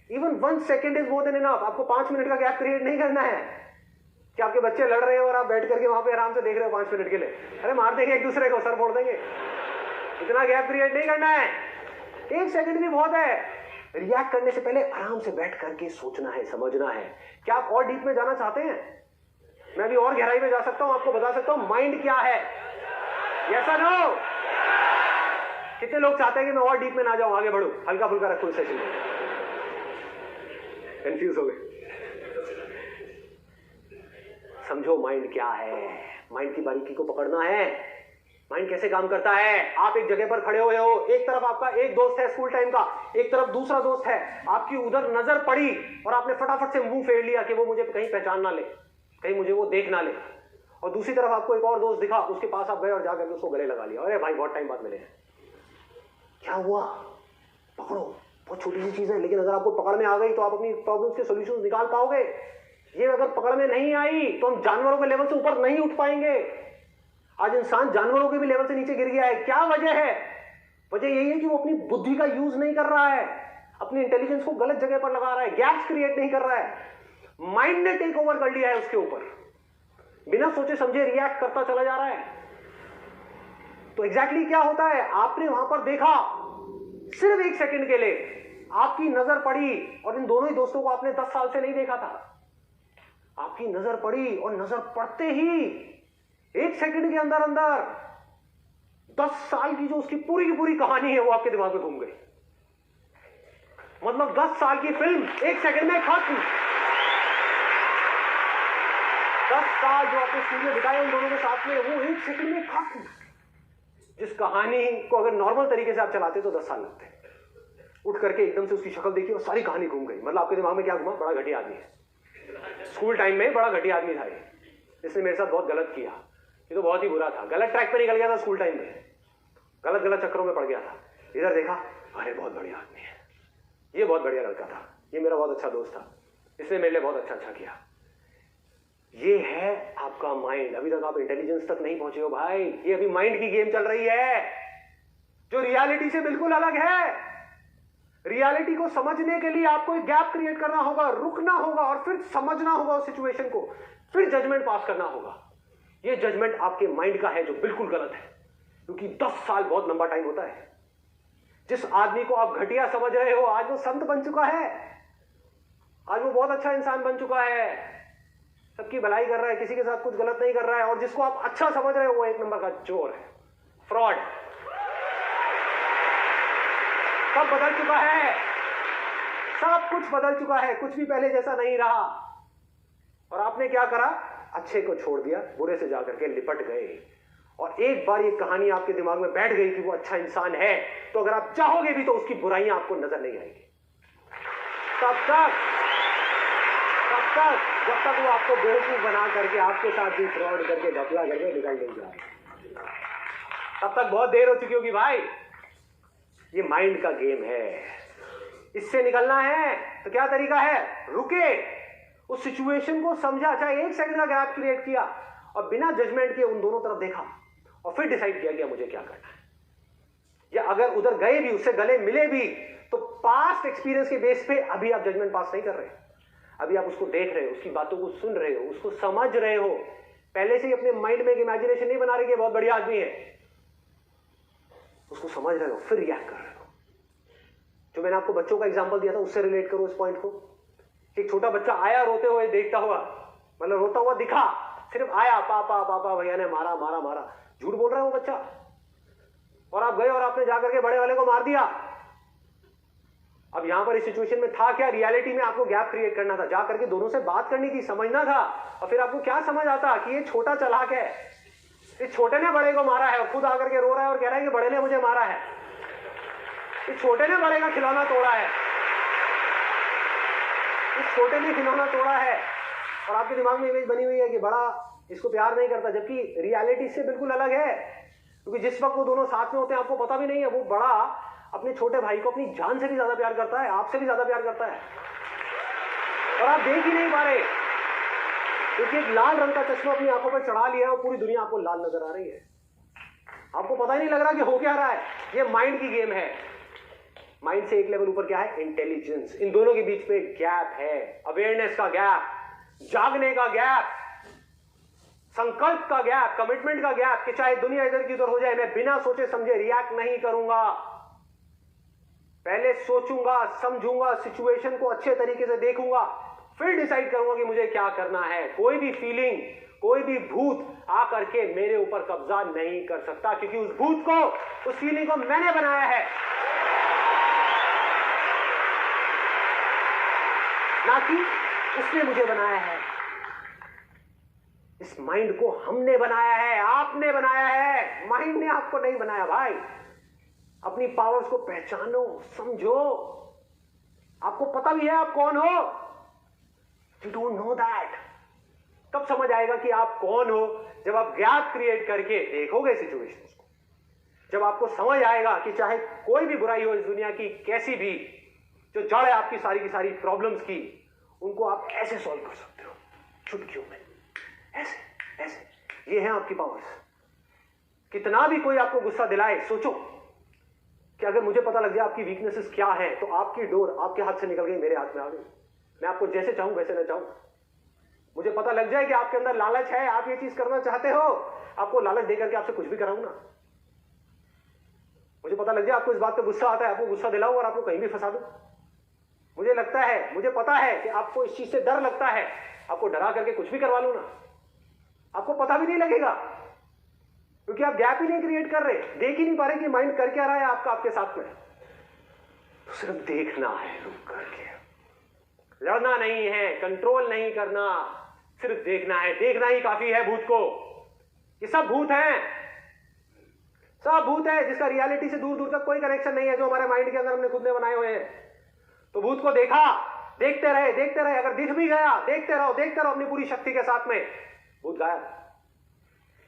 Even 1 second is more than enough. आपको 5 मिनट का गैप क्रिएट नहीं करना है कि आपके बच्चे लड़ रहे हैं और आप बैठ करके वहां पे आराम से देख रहे हो 5 मिनट के लिए, अरे मार देंगे एक दूसरे को, सर फोड़ देंगे। इतना गैप क्रिएट नहीं करना है, 1 सेकेंड भी बहुत है। रिएक्ट करने से पहले आराम से बैठ करके सोचना है, समझना है। क्या आप और डीप में जाना चाहते हैं? मैं भी और गहराई में जा सकता हूं, आपको बता सकता हूं माइंड क्या है। यस और नो? कितने लोग चाहते हैं कि मैं और डीप में ना जाऊं, आगे बढ़ूं, हल्का फुल्का रखूं इस सेशन में? कंफ्यूज हो गए? समझो माइंड क्या है, माइंड की बारीकी को पकड़ना है। माइंड कैसे काम करता है? आप एक जगह पर खड़े हुए हो, एक तरफ आपका एक दोस्त है स्कूल टाइम का, एक तरफ दूसरा दोस्त है, आपकी उधर नजर पड़ी और आपने फटाफट से मुंह फेर लिया कि वो मुझे कहीं पहचान ना ले, कहीं मुझे वो देख ना ले। और दूसरी तरफ आपको एक और दोस्त दिखा, उसके पास आप गए और जाकर उसको गले लगा लिया, अरे भाई बहुत टाइम बाद मिले। क्या हुआ? पकड़ो, बहुत छोटी सी चीज है, लेकिन अगर आपको पकड़ में आ गई तो आप अपनी प्रॉब्लम्स के सॉल्यूशंस निकाल पाओगे। ये अगर पकड़ में नहीं आई तो हम जानवरों के लेवल से ऊपर नहीं उठ पाएंगे। आज इंसान जानवरों के भी लेवल से नीचे गिर गया है। क्या वजह है? वजह यही है कि वो अपनी बुद्धि का यूज नहीं कर रहा है, अपनी इंटेलिजेंस को गलत जगह पर लगा रहा है, गैप्स क्रिएट नहीं कर रहा है। माइंड ने टेक ओवर कर लिया है उसके ऊपर, बिना सोचे समझे रिएक्ट करता चला जा रहा है। तो एग्जैक्टली क्या होता है? आपने वहां पर देखा, सिर्फ एक सेकंड के लिए आपकी नजर पड़ी और इन दोनों ही दोस्तों को आपने 10 साल से नहीं देखा था। आपकी नजर पड़ी और नजर पड़ते ही एक सेकंड के अंदर अंदर 10 साल की जो उसकी पूरी की पूरी कहानी है वो आपके दिमाग में घूम गई। मतलब 10 साल की फिल्म एक सेकंड में खत्म। 10 साल जो आपने स्टूडियो बिताए उन दोनों के साथ में, वो एक सेकंड में खत्म। जिस कहानी को अगर नॉर्मल तरीके से आप चलाते तो 10 साल लगते। उठ करके एकदम से उसकी शक्ल देखी और सारी कहानी घूम गई। मतलब आपके दिमाग में क्या घुमा? बड़ा घटिया आदमी है, स्कूल टाइम में बड़ा घटिया आदमी था, इसने मेरे साथ बहुत गलत किया, ये तो बहुत ही बुरा था, गलत ट्रैक पे निकल गया था स्कूल टाइम में, गलत गलत चक्करों में पड़ गया था। इधर देखा, अरे बहुत बढ़िया आदमी है, ये बहुत बढ़िया लड़का था, ये मेरा बहुत अच्छा दोस्त था, इसने मेरे लिए बहुत अच्छा किया। ये है आपका माइंड। अभी तक आप इंटेलिजेंस तक नहीं पहुंचे हो भाई। ये अभी माइंड की गेम चल रही है जो रियलिटी से बिल्कुल अलग है। रियलिटी को समझने के लिए आपको एक गैप क्रिएट करना होगा, रुकना होगा और फिर समझना होगा उस सिचुएशन को, फिर जजमेंट पास करना होगा। ये जजमेंट आपके माइंड का है जो बिल्कुल गलत है, क्योंकि 10 साल बहुत लंबा टाइम होता है। जिस आदमी को आप घटिया समझ रहे हो आज वो संत बन चुका है, आज वो बहुत अच्छा इंसान बन चुका है, सबकी भलाई कर रहा है, किसी के साथ कुछ गलत नहीं कर रहा है। और जिसको आप अच्छा समझ रहे हो वो एक नंबर का चोर है, फ्रॉड। सब बदल चुका है, सब कुछ बदल चुका है, कुछ भी पहले जैसा नहीं रहा। और आपने क्या करा? अच्छे को छोड़ दिया, बुरे से जाकर के लिपट गए। और एक बार ये कहानी आपके दिमाग में बैठ गई कि वो अच्छा इंसान है, तो अगर आप चाहोगे भी तो उसकी बुराइयां आपको नजर नहीं आएगी। जब तक वो आपको बेवकूफ बना करके आपके साथ भी फ्रॉड करके घपला करके निकल नहीं जाए, तब तक बहुत देर हो चुकी होगी भाई। ये माइंड का गेम है, इससे निकलना है तो क्या तरीका है? रुके, उस सिचुएशन को समझा, चाहे एक सेकंड का गैप क्रिएट किया और बिना जजमेंट के उन दोनों तरफ देखा और फिर डिसाइड किया कि मुझे क्या करना है। या अगर उधर गए भी, उससे गले मिले भी, तो पास्ट एक्सपीरियंस के बेस पे अभी आप जजमेंट पास नहीं कर रहे, अभी आप उसको देख रहे हो, उसकी बातों को सुन रहे हो, उसको समझ रहे हो। पहले से ही अपने माइंड में एक इमेजिनेशन नहीं बना रहे कि बहुत बढ़िया आदमी है, उसको समझ रहे हो, फिर रिएक्ट कर रहे हो। जो मैंने आपको बच्चों का एग्जांपल दिया था उससे रिलेट करो इस पॉइंट को। एक छोटा बच्चा आया रोते हुए, देखता हुआ, मतलब रोता हुआ दिखा, सिर्फ आया, पापा पापा भैया ने मारा मारा मारा, झूठ बोल रहा है वो बच्चा। और आप गए और आपने जाकर के बड़े वाले को मार दिया। अब यहां पर इस सिचुएशन में था क्या? रियलिटी में आपको गैप क्रिएट करना था, जाकर के दोनों से बात करनी थी, समझना था। और फिर आपको क्या समझ आता कि ये छोटा चालाक है, इस छोटे ने बड़े को मारा है और खुद आकर के रो रहा है और कह रहा है कि बड़े ने मुझे मारा है। इस छोटे ने बड़े का खिलौना तोड़ा है, इस छोटे ने खिलौना तोड़ा है। और आपके दिमाग में इमेज बनी हुई है कि बड़ा इसको प्यार नहीं करता, जबकि रियलिटी से बिल्कुल अलग है। क्योंकि जिस वक्त वो दोनों साथ में होते हैं आपको पता भी नहीं है, वो बड़ा अपने छोटे भाई को अपनी जान से भी ज्यादा प्यार करता है, आपसे भी ज्यादा प्यार करता है, और आप देख ही नहीं पा रहे क्योंकि एक लाल रंग का चश्मा अपनी आंखों पर चढ़ा लिया है और पूरी दुनिया आपको लाल नजर आ रही है। आपको पता ही नहीं लग रहा कि हो क्या रहा है। ये माइंड की गेम है। माइंड से एक लेवल ऊपर क्या है? इंटेलिजेंस। इन दोनों के बीच में गैप है, अवेयरनेस का गैप, जागने का गैप, संकल्प का गैप, कमिटमेंट का गैप कि चाहे दुनिया इधर की उधर हो जाए, मैं बिना सोचे समझे रिएक्ट नहीं करूंगा। पहले सोचूंगा, समझूंगा, सिचुएशन को अच्छे तरीके से देखूंगा, फिर डिसाइड करूंगा कि मुझे क्या करना है। कोई भी फीलिंग, कोई भी भूत आकर के मेरे ऊपर कब्जा नहीं कर सकता, क्योंकि उस भूत को, उस फीलिंग को मैंने बनाया है, ना कि उसने मुझे बनाया है। इस माइंड को हमने बनाया है, आपने बनाया है, माइंड ने आपको नहीं बनाया भाई। अपनी पावर्स को पहचानो, समझो। आपको पता भी है आप कौन हो, यू डोंट नो दैट। कब समझ आएगा कि आप कौन हो? जब आप गैप क्रिएट करके देखोगे सिचुएशंस को, जब आपको समझ आएगा कि चाहे कोई भी बुराई हो इस दुनिया की, कैसी भी, जो जड़ है आपकी सारी की सारी प्रॉब्लम्स की, उनको आप ऐसे सॉल्व कर सकते हो चुटकियों में, ऐसे ऐसे। ये है आपकी पावर्स। कितना भी कोई आपको गुस्सा दिलाए, सोचो कि अगर मुझे पता लग जाए आपकी वीकनेसेस क्या है, तो आपकी डोर आपके हाथ से निकल गई, मेरे हाथ में आ गई। मैं आपको जैसे चाहूं वैसे ना चाहूं। मुझे पता लग जाए कि आपके अंदर लालच है, आप ये चीज करना चाहते हो, आपको लालच देकर के आपसे कुछ भी कराऊं ना। मुझे पता लग जाए आपको इस बात पे गुस्सा आता है, आपको गुस्सा दिलाऊं और आपको कहीं भी फंसा दूं। मुझे लगता है, मुझे पता है कि आपको इस चीज से डर लगता है, आपको डरा करके कुछ भी करवा लूं ना, आपको पता भी नहीं लगेगा, क्योंकि आप गैप ही नहीं क्रिएट कर रहे, देख ही नहीं पा रहे कि माइंड कर क्या रहा है आपका, आपके साथ में। तो सिर्फ देखना है, रुक करके, लड़ना नहीं है, कंट्रोल नहीं करना, सिर्फ देखना है। देखना ही काफी है भूत को। ये सब भूत हैं, सब भूत है, जिसका रियलिटी से दूर दूर तक कोई कनेक्शन नहीं है, जो हमारे माइंड के अंदर हमने खुद ने बनाए हुए हैं। तो भूत को देखा, देखते रहे, देखते रहे, अगर दिख भी गया, देखते रहो अपनी पूरी शक्ति के साथ में, भूत गायब।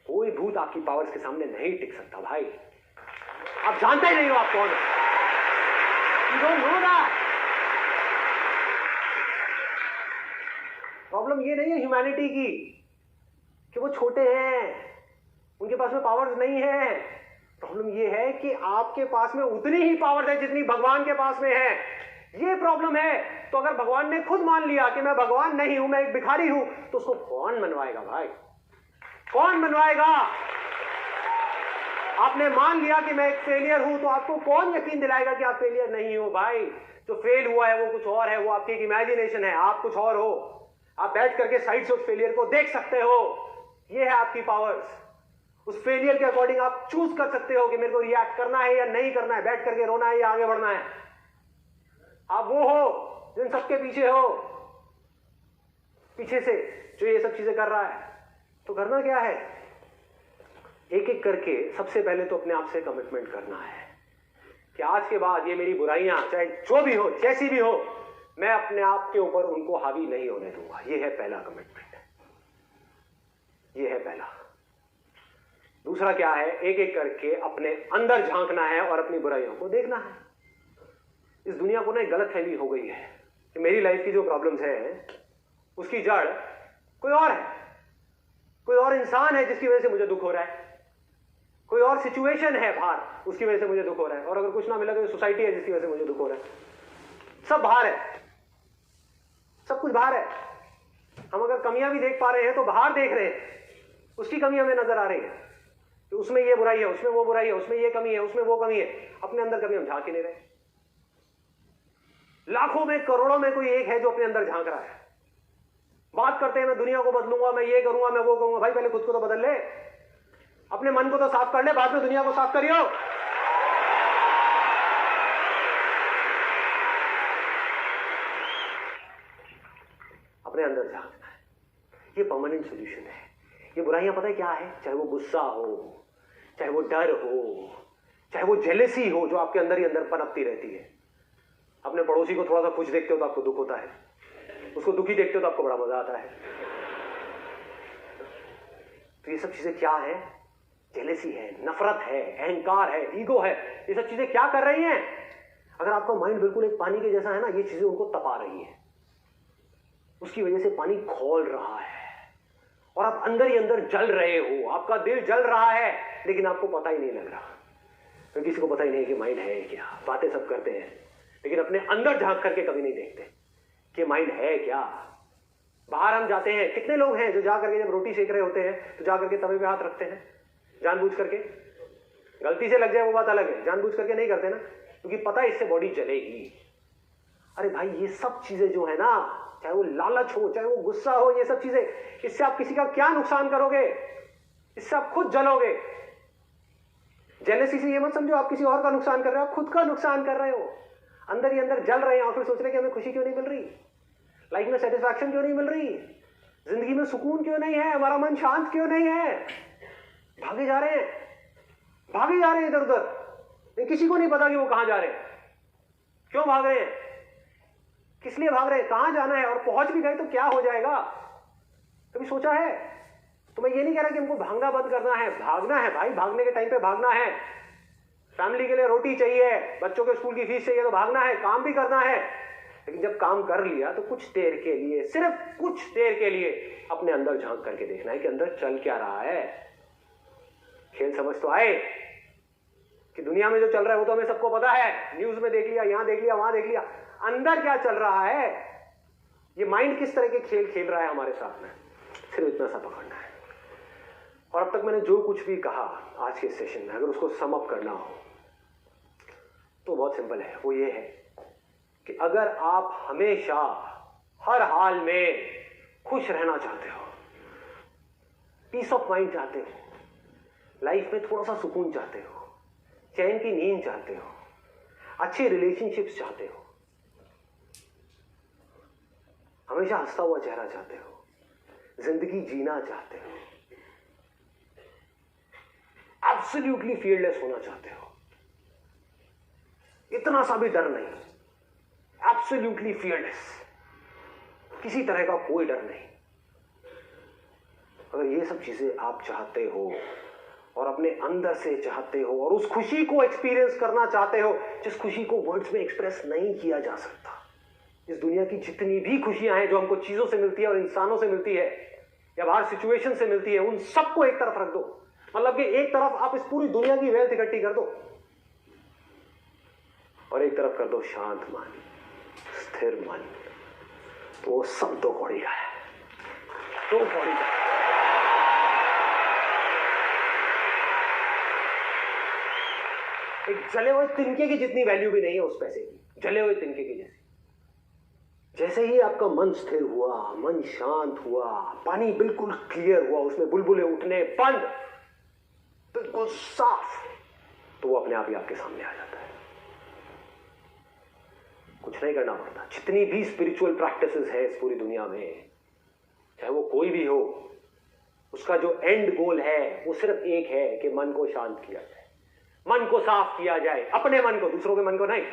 कोई भूत आपकी पावर्स के सामने नहीं टिक सकता भाई। आप जानते ही नहीं हो आप कौन हो, you don't know that. Problem ये नहीं है ह्यूमैनिटी की कि वो छोटे हैं, उनके पास में पावर्स नहीं है। प्रॉब्लम ये है कि आपके पास में उतनी ही पावर्स है जितनी भगवान के पास में है। ये प्रॉब्लम है। तो अगर भगवान ने खुद मान लिया कि मैं भगवान नहीं हूं, मैं एक भिखारी हूं, तो उसको कौन मनवाएगा भाई? कौन मनवाएगा? आपने मान लिया कि मैं एक फेलियर हूं, तो आपको कौन यकीन दिलाएगा कि आप फेलियर नहीं हो भाई? जो फेल हुआ है वो कुछ और है, वो आपकी एक इमेजिनेशन है, आप कुछ और हो। आप बैठ करके साइड से उस फेलियर को देख सकते हो। ये है आपकी पावर्स। उस फेलियर के अकॉर्डिंग आप चूज कर सकते हो कि मेरे को रिएक्ट करना है या नहीं करना है, बैठ करके रोना है या आगे बढ़ना है। आप वो हो जिन सबके पीछे हो, पीछे से जो ये सब चीजें कर रहा है। तो करना क्या है? एक एक करके सबसे पहले तो अपने आप से कमिटमेंट करना है कि आज के बाद ये मेरी बुराइयां, चाहे जो भी हो, जैसी भी हो, मैं अपने आप के ऊपर उनको हावी नहीं होने दूंगा। ये है पहला कमिटमेंट, ये है पहला। दूसरा क्या है? एक एक करके अपने अंदर झांकना है और अपनी बुराइयों को देखना है। इस दुनिया को ना एक गलतफहमी हो गई है कि मेरी लाइफ की जो प्रॉब्लम्स है उसकी जड़ कोई और है, कोई और इंसान है जिसकी वजह से मुझे दुख हो रहा है, कोई और सिचुएशन है बाहर, उसकी वजह से मुझे दुख हो रहा है, और अगर कुछ ना मिला तो सोसाइटी है जिसकी वजह से मुझे दुख हो रहा है। सब बाहर है, सब कुछ बाहर है। हम अगर कमियां भी देख पा रहे हैं तो बाहर देख रहे हैं, उसकी कमी हमें नजर आ रही है कि उसमें ये बुराई है, उसमें वो बुराई है, उसमें ये कमी है, उसमें वो कमी है। अपने अंदर कभी हम झांक ही नहीं रहे। लाखों में, करोड़ों में कोई एक है जो अपने अंदर झांक रहा है। बात करते हैं मैं दुनिया को बदलूंगा, मैं ये करूंगा, मैं वो करूंगा। भाई पहले खुद को तो बदल ले, अपने मन को तो साफ कर ले, बाद में दुनिया को साफ करियो। अपने अंदर झांकना है, ये परमानेंट सॉल्यूशन है। ये बुराइयां पता है क्या है? चाहे वो गुस्सा हो, चाहे वो डर हो, चाहे वो जेलेसी हो जो आपके अंदर ही अंदर पनपती रहती है। अपने पड़ोसी को थोड़ा सा खुश देखते हो तो आपको दुख होता है, उसको दुखी देखते हो तो आपको बड़ा मजा आता है। तो ये सब चीजें क्या है? जेलेसी है, नफरत है, अहंकार है, ईगो है। ये सब चीजें क्या कर रही हैं? अगर आपका माइंड बिल्कुल एक पानी के जैसा है ना, ये चीजें उनको तपा रही हैं। उसकी वजह से पानी खौल रहा है और आप अंदर ही अंदर जल रहे हो। आपका दिल जल रहा है लेकिन आपको पता ही नहीं लग रहा, क्योंकि किसी को पता ही नहीं कि माइंड है क्या। बातें सब करते हैं लेकिन अपने अंदर झांक करके कभी नहीं देखते कि माइंड है क्या। बाहर हम जाते हैं, कितने लोग हैं जो जा करके जब रोटी सेक रहे होते हैं तो जा करके तवे पे हाथ रखते हैं जानबूझ करके। गलती से लग जाए वो बात अलग है, जानबूझ करके नहीं करते ना, क्योंकि पता है इससे बॉडी जलेगी। अरे भाई ये सब चीजें जो है ना, चाहे वो लालच हो, चाहे वो गुस्सा हो, ये सब चीजें, इससे आप किसी का क्या नुकसान करोगे? इससे आप खुद जलोगे। जेलसी से ये मत समझो आप किसी और का नुकसान कर रहे हो, आप खुद का नुकसान कर रहे हो। अंदर ही अंदर जल रहे हैं और फिर सोच रहे हैं कि हमें खुशी क्यों नहीं मिल रही, लाइफ में सेटिस्फैक्शन क्यों नहीं मिल रही, जिंदगी में सुकून क्यों नहीं है, हमारा मन शांत क्यों नहीं है। भागे जा रहे हैं, भागे जा रहे हैं इधर उधर, लेकिन किसी को नहीं पता कि वो कहां जा रहे हैं, क्यों भाग रहे हैं, किस लिए भाग रहे हैं, कहां जाना है, और पहुंच भी गए तो क्या हो जाएगा, कभी सोचा है? तो मैं ये नहीं कह रहा कि हमको भागना बंद करना है, भागना है भाई, भागने के टाइम पे भागना है। फैमिली के लिए रोटी चाहिए, बच्चों के स्कूल की फीस चाहिए तो भागना है, काम भी करना है। लेकिन जब काम कर लिया तो कुछ देर के लिए, सिर्फ कुछ देर के लिए अपने अंदर झांक करके देखना है कि अंदर चल क्या रहा है। खेल समझ तो आए कि दुनिया में जो चल रहा है वो तो हमें सबको पता है, न्यूज में देख लिया, यहां देख लिया, वहां देख लिया। अंदर क्या चल रहा है, ये माइंड किस तरह के खेल खेल रहा है हमारे साथ में, सिर्फ इतना सा पकड़ना है। और अब तक मैंने जो कुछ भी कहा आज के सेशन में, अगर उसको सम अप करना हो तो बहुत सिंपल है। वो ये है कि अगर आप हमेशा हर हाल में खुश रहना चाहते हो, पीस ऑफ माइंड चाहते हो, लाइफ में थोड़ा सा सुकून चाहते हो, चैन की नींद चाहते हो, अच्छे रिलेशनशिप्स चाहते हो, हमेशा हंसता हुआ चेहरा चाहते हो, जिंदगी जीना चाहते हो, एब्सोल्युटली फियरलेस होना चाहते हो, इतना सा भी डर नहीं, एब्सोल्युटली फियरलेस, किसी तरह का कोई डर नहीं। अगर ये सब चीजें आप चाहते हो और अपने अंदर से चाहते हो और उस खुशी को एक्सपीरियंस करना चाहते हो जिस खुशी को वर्ड्स में एक्सप्रेस नहीं किया जा सकता। इस दुनिया की जितनी भी खुशियां हैं जो हमको चीजों से मिलती है और इंसानों से मिलती है या बाहर सिचुएशन से मिलती है, उन सबको एक तरफ रख दो। मतलब कि एक तरफ आप इस पूरी दुनिया की वेल्थ इकट्ठी कर दो और एक तरफ कर दो शांत मन, स्थिर मन, तो वो सब दो कौड़ी का है, दो कौड़ी का। एक जले हुए तिनके की जितनी वैल्यू भी नहीं है उस पैसे की, जले हुए तिनके की जैसी। जैसे ही आपका मन स्थिर हुआ, मन शांत हुआ, पानी बिल्कुल क्लियर हुआ, उसमें बुलबुले उठने बंद, बिल्कुल साफ, तो वो अपने आप ही आपके सामने आ जाता है। कुछ नहीं करना पड़ता। जितनी भी स्पिरिचुअल प्रैक्टिसेस है इस पूरी दुनिया में, चाहे वो कोई भी हो, उसका जो एंड गोल है वो सिर्फ एक है कि मन को शांत किया जाए, मन को साफ किया जाए, अपने मन को, दूसरों के मन को नहीं,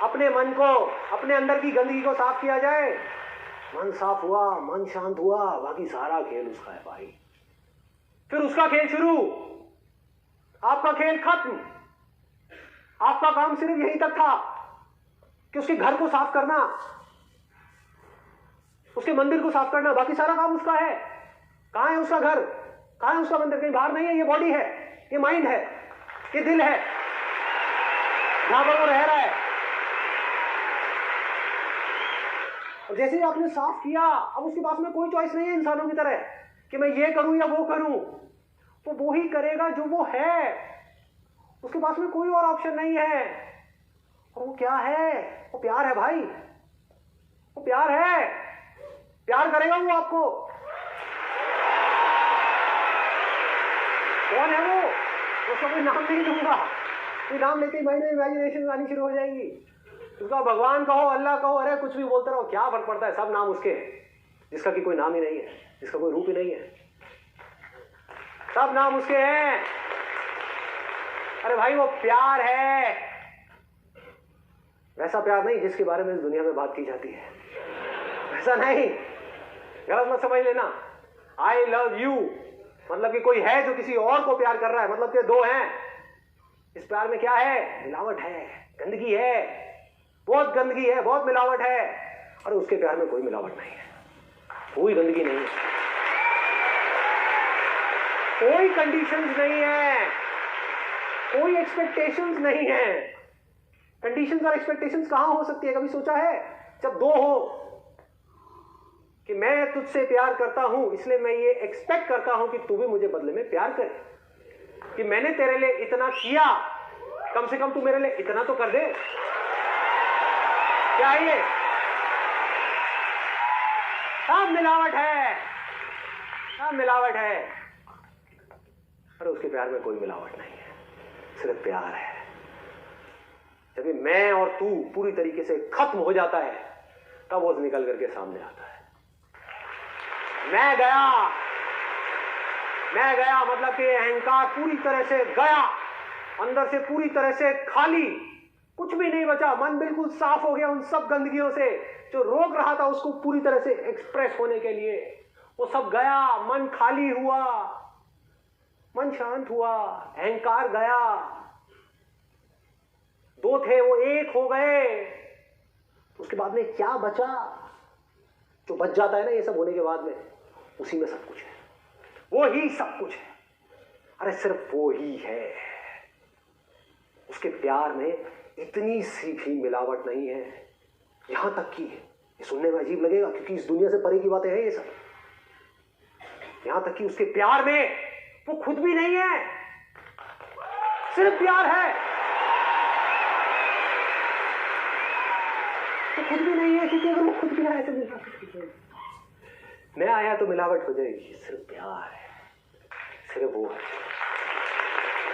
अपने मन को, अपने अंदर की गंदगी को साफ किया जाए। मन साफ हुआ, मन शांत हुआ, बाकी सारा खेल उसका है भाई। फिर उसका खेल शुरू, आपका खेल खत्म। आपका काम सिर्फ यही तक था कि उसके घर को साफ करना, उसके मंदिर को साफ करना, बाकी सारा काम उसका है। कहां है उसका घर, कहां है उसका मंदिर? कहीं बाहर नहीं है। ये बॉडी है, ये माइंड है, ये दिल है, यहां पर वो रह रहा है। और जैसे ही आपने साफ किया, अब उसके पास में कोई चॉइस नहीं है इंसानों की तरह कि मैं ये करूं या वो करूं। वो ही करेगा जो वो है, उसके पास में कोई और ऑप्शन नहीं है। और वो क्या है? वो प्यार है भाई, वो प्यार है। प्यार करेगा वो आपको। कौन है वो? उसका कोई नाम नहीं दूंगा, कोई नाम लेते ही माइंड में इमेजिनेशन आनी शुरू हो जाएगी। उसका भगवान कहो, अल्लाह कहो, अरे कुछ भी बोलते रहो, क्या फर्क पड़ता है, सब नाम उसके हैं। जिसका कि कोई नाम ही नहीं है, जिसका कोई रूप ही नहीं है, सब नाम उसके हैं। अरे भाई वो प्यार है, वैसा प्यार नहीं जिसके बारे में इस दुनिया में बात की जाती है, वैसा नहीं, गलत मत समझ लेना। आई लव यू मतलब कि कोई है जो किसी और को प्यार कर रहा है, मतलब कि दो हैं। इस प्यार में क्या है? मिलावट है, गंदगी है, बहुत गंदगी है, बहुत मिलावट है। और उसके प्यार में कोई मिलावट नहीं है, कोई गंदगी नहीं है, कोई कंडीशंस नहीं है, कोई एक्सपेक्टेशंस नहीं है। कंडीशंस और एक्सपेक्टेशंस कहां हो सकती है? कभी सोचा है? जब दो हो कि मैं तुझसे प्यार करता हूं इसलिए मैं ये एक्सपेक्ट करता हूं कि तू भी मुझे बदले में प्यार करे, कि मैंने तेरे लिए इतना किया, कम से कम तू मेरे लिए इतना तो कर दे। क्या ये सब मिलावट है, सब मिलावट है। अरे उसके प्यार में कोई मिलावट नहीं है, सिर्फ प्यार है। जब ये मैं और तू पूरी तरीके से खत्म हो जाता है तब वो निकल करके सामने आता है। मैं गया मतलब कि अहंकार पूरी तरह से गया, अंदर से पूरी तरह से खाली, कुछ भी नहीं बचा। मन बिल्कुल साफ हो गया उन सब गंदगियों से जो रोक रहा था उसको पूरी तरह से एक्सप्रेस होने के लिए। वो सब गया, मन खाली हुआ, मन शांत हुआ, अहंकार गया। दो थे वो एक हो गए। उसके बाद में क्या बचा? जो बच जाता है ना ये सब होने के बाद में, उसी में सब कुछ है, वो ही सब कुछ है। अरे सिर्फ वो ही है। उसके प्यार में इतनी सी भी मिलावट नहीं है। यहां तक कि ये सुनने में अजीब लगेगा क्योंकि इस दुनिया से परे की बातें हैं ये सब। यहां तक कि उसके प्यार में वो खुद भी नहीं है, सिर्फ प्यार है। वो खुद भी नहीं है क्योंकि अगर वो खुद भी आया तो मिलावट हो जाएगी, मैं आया तो मिलावट हो जाएगी। सिर्फ प्यार है, सिर्फ वो है,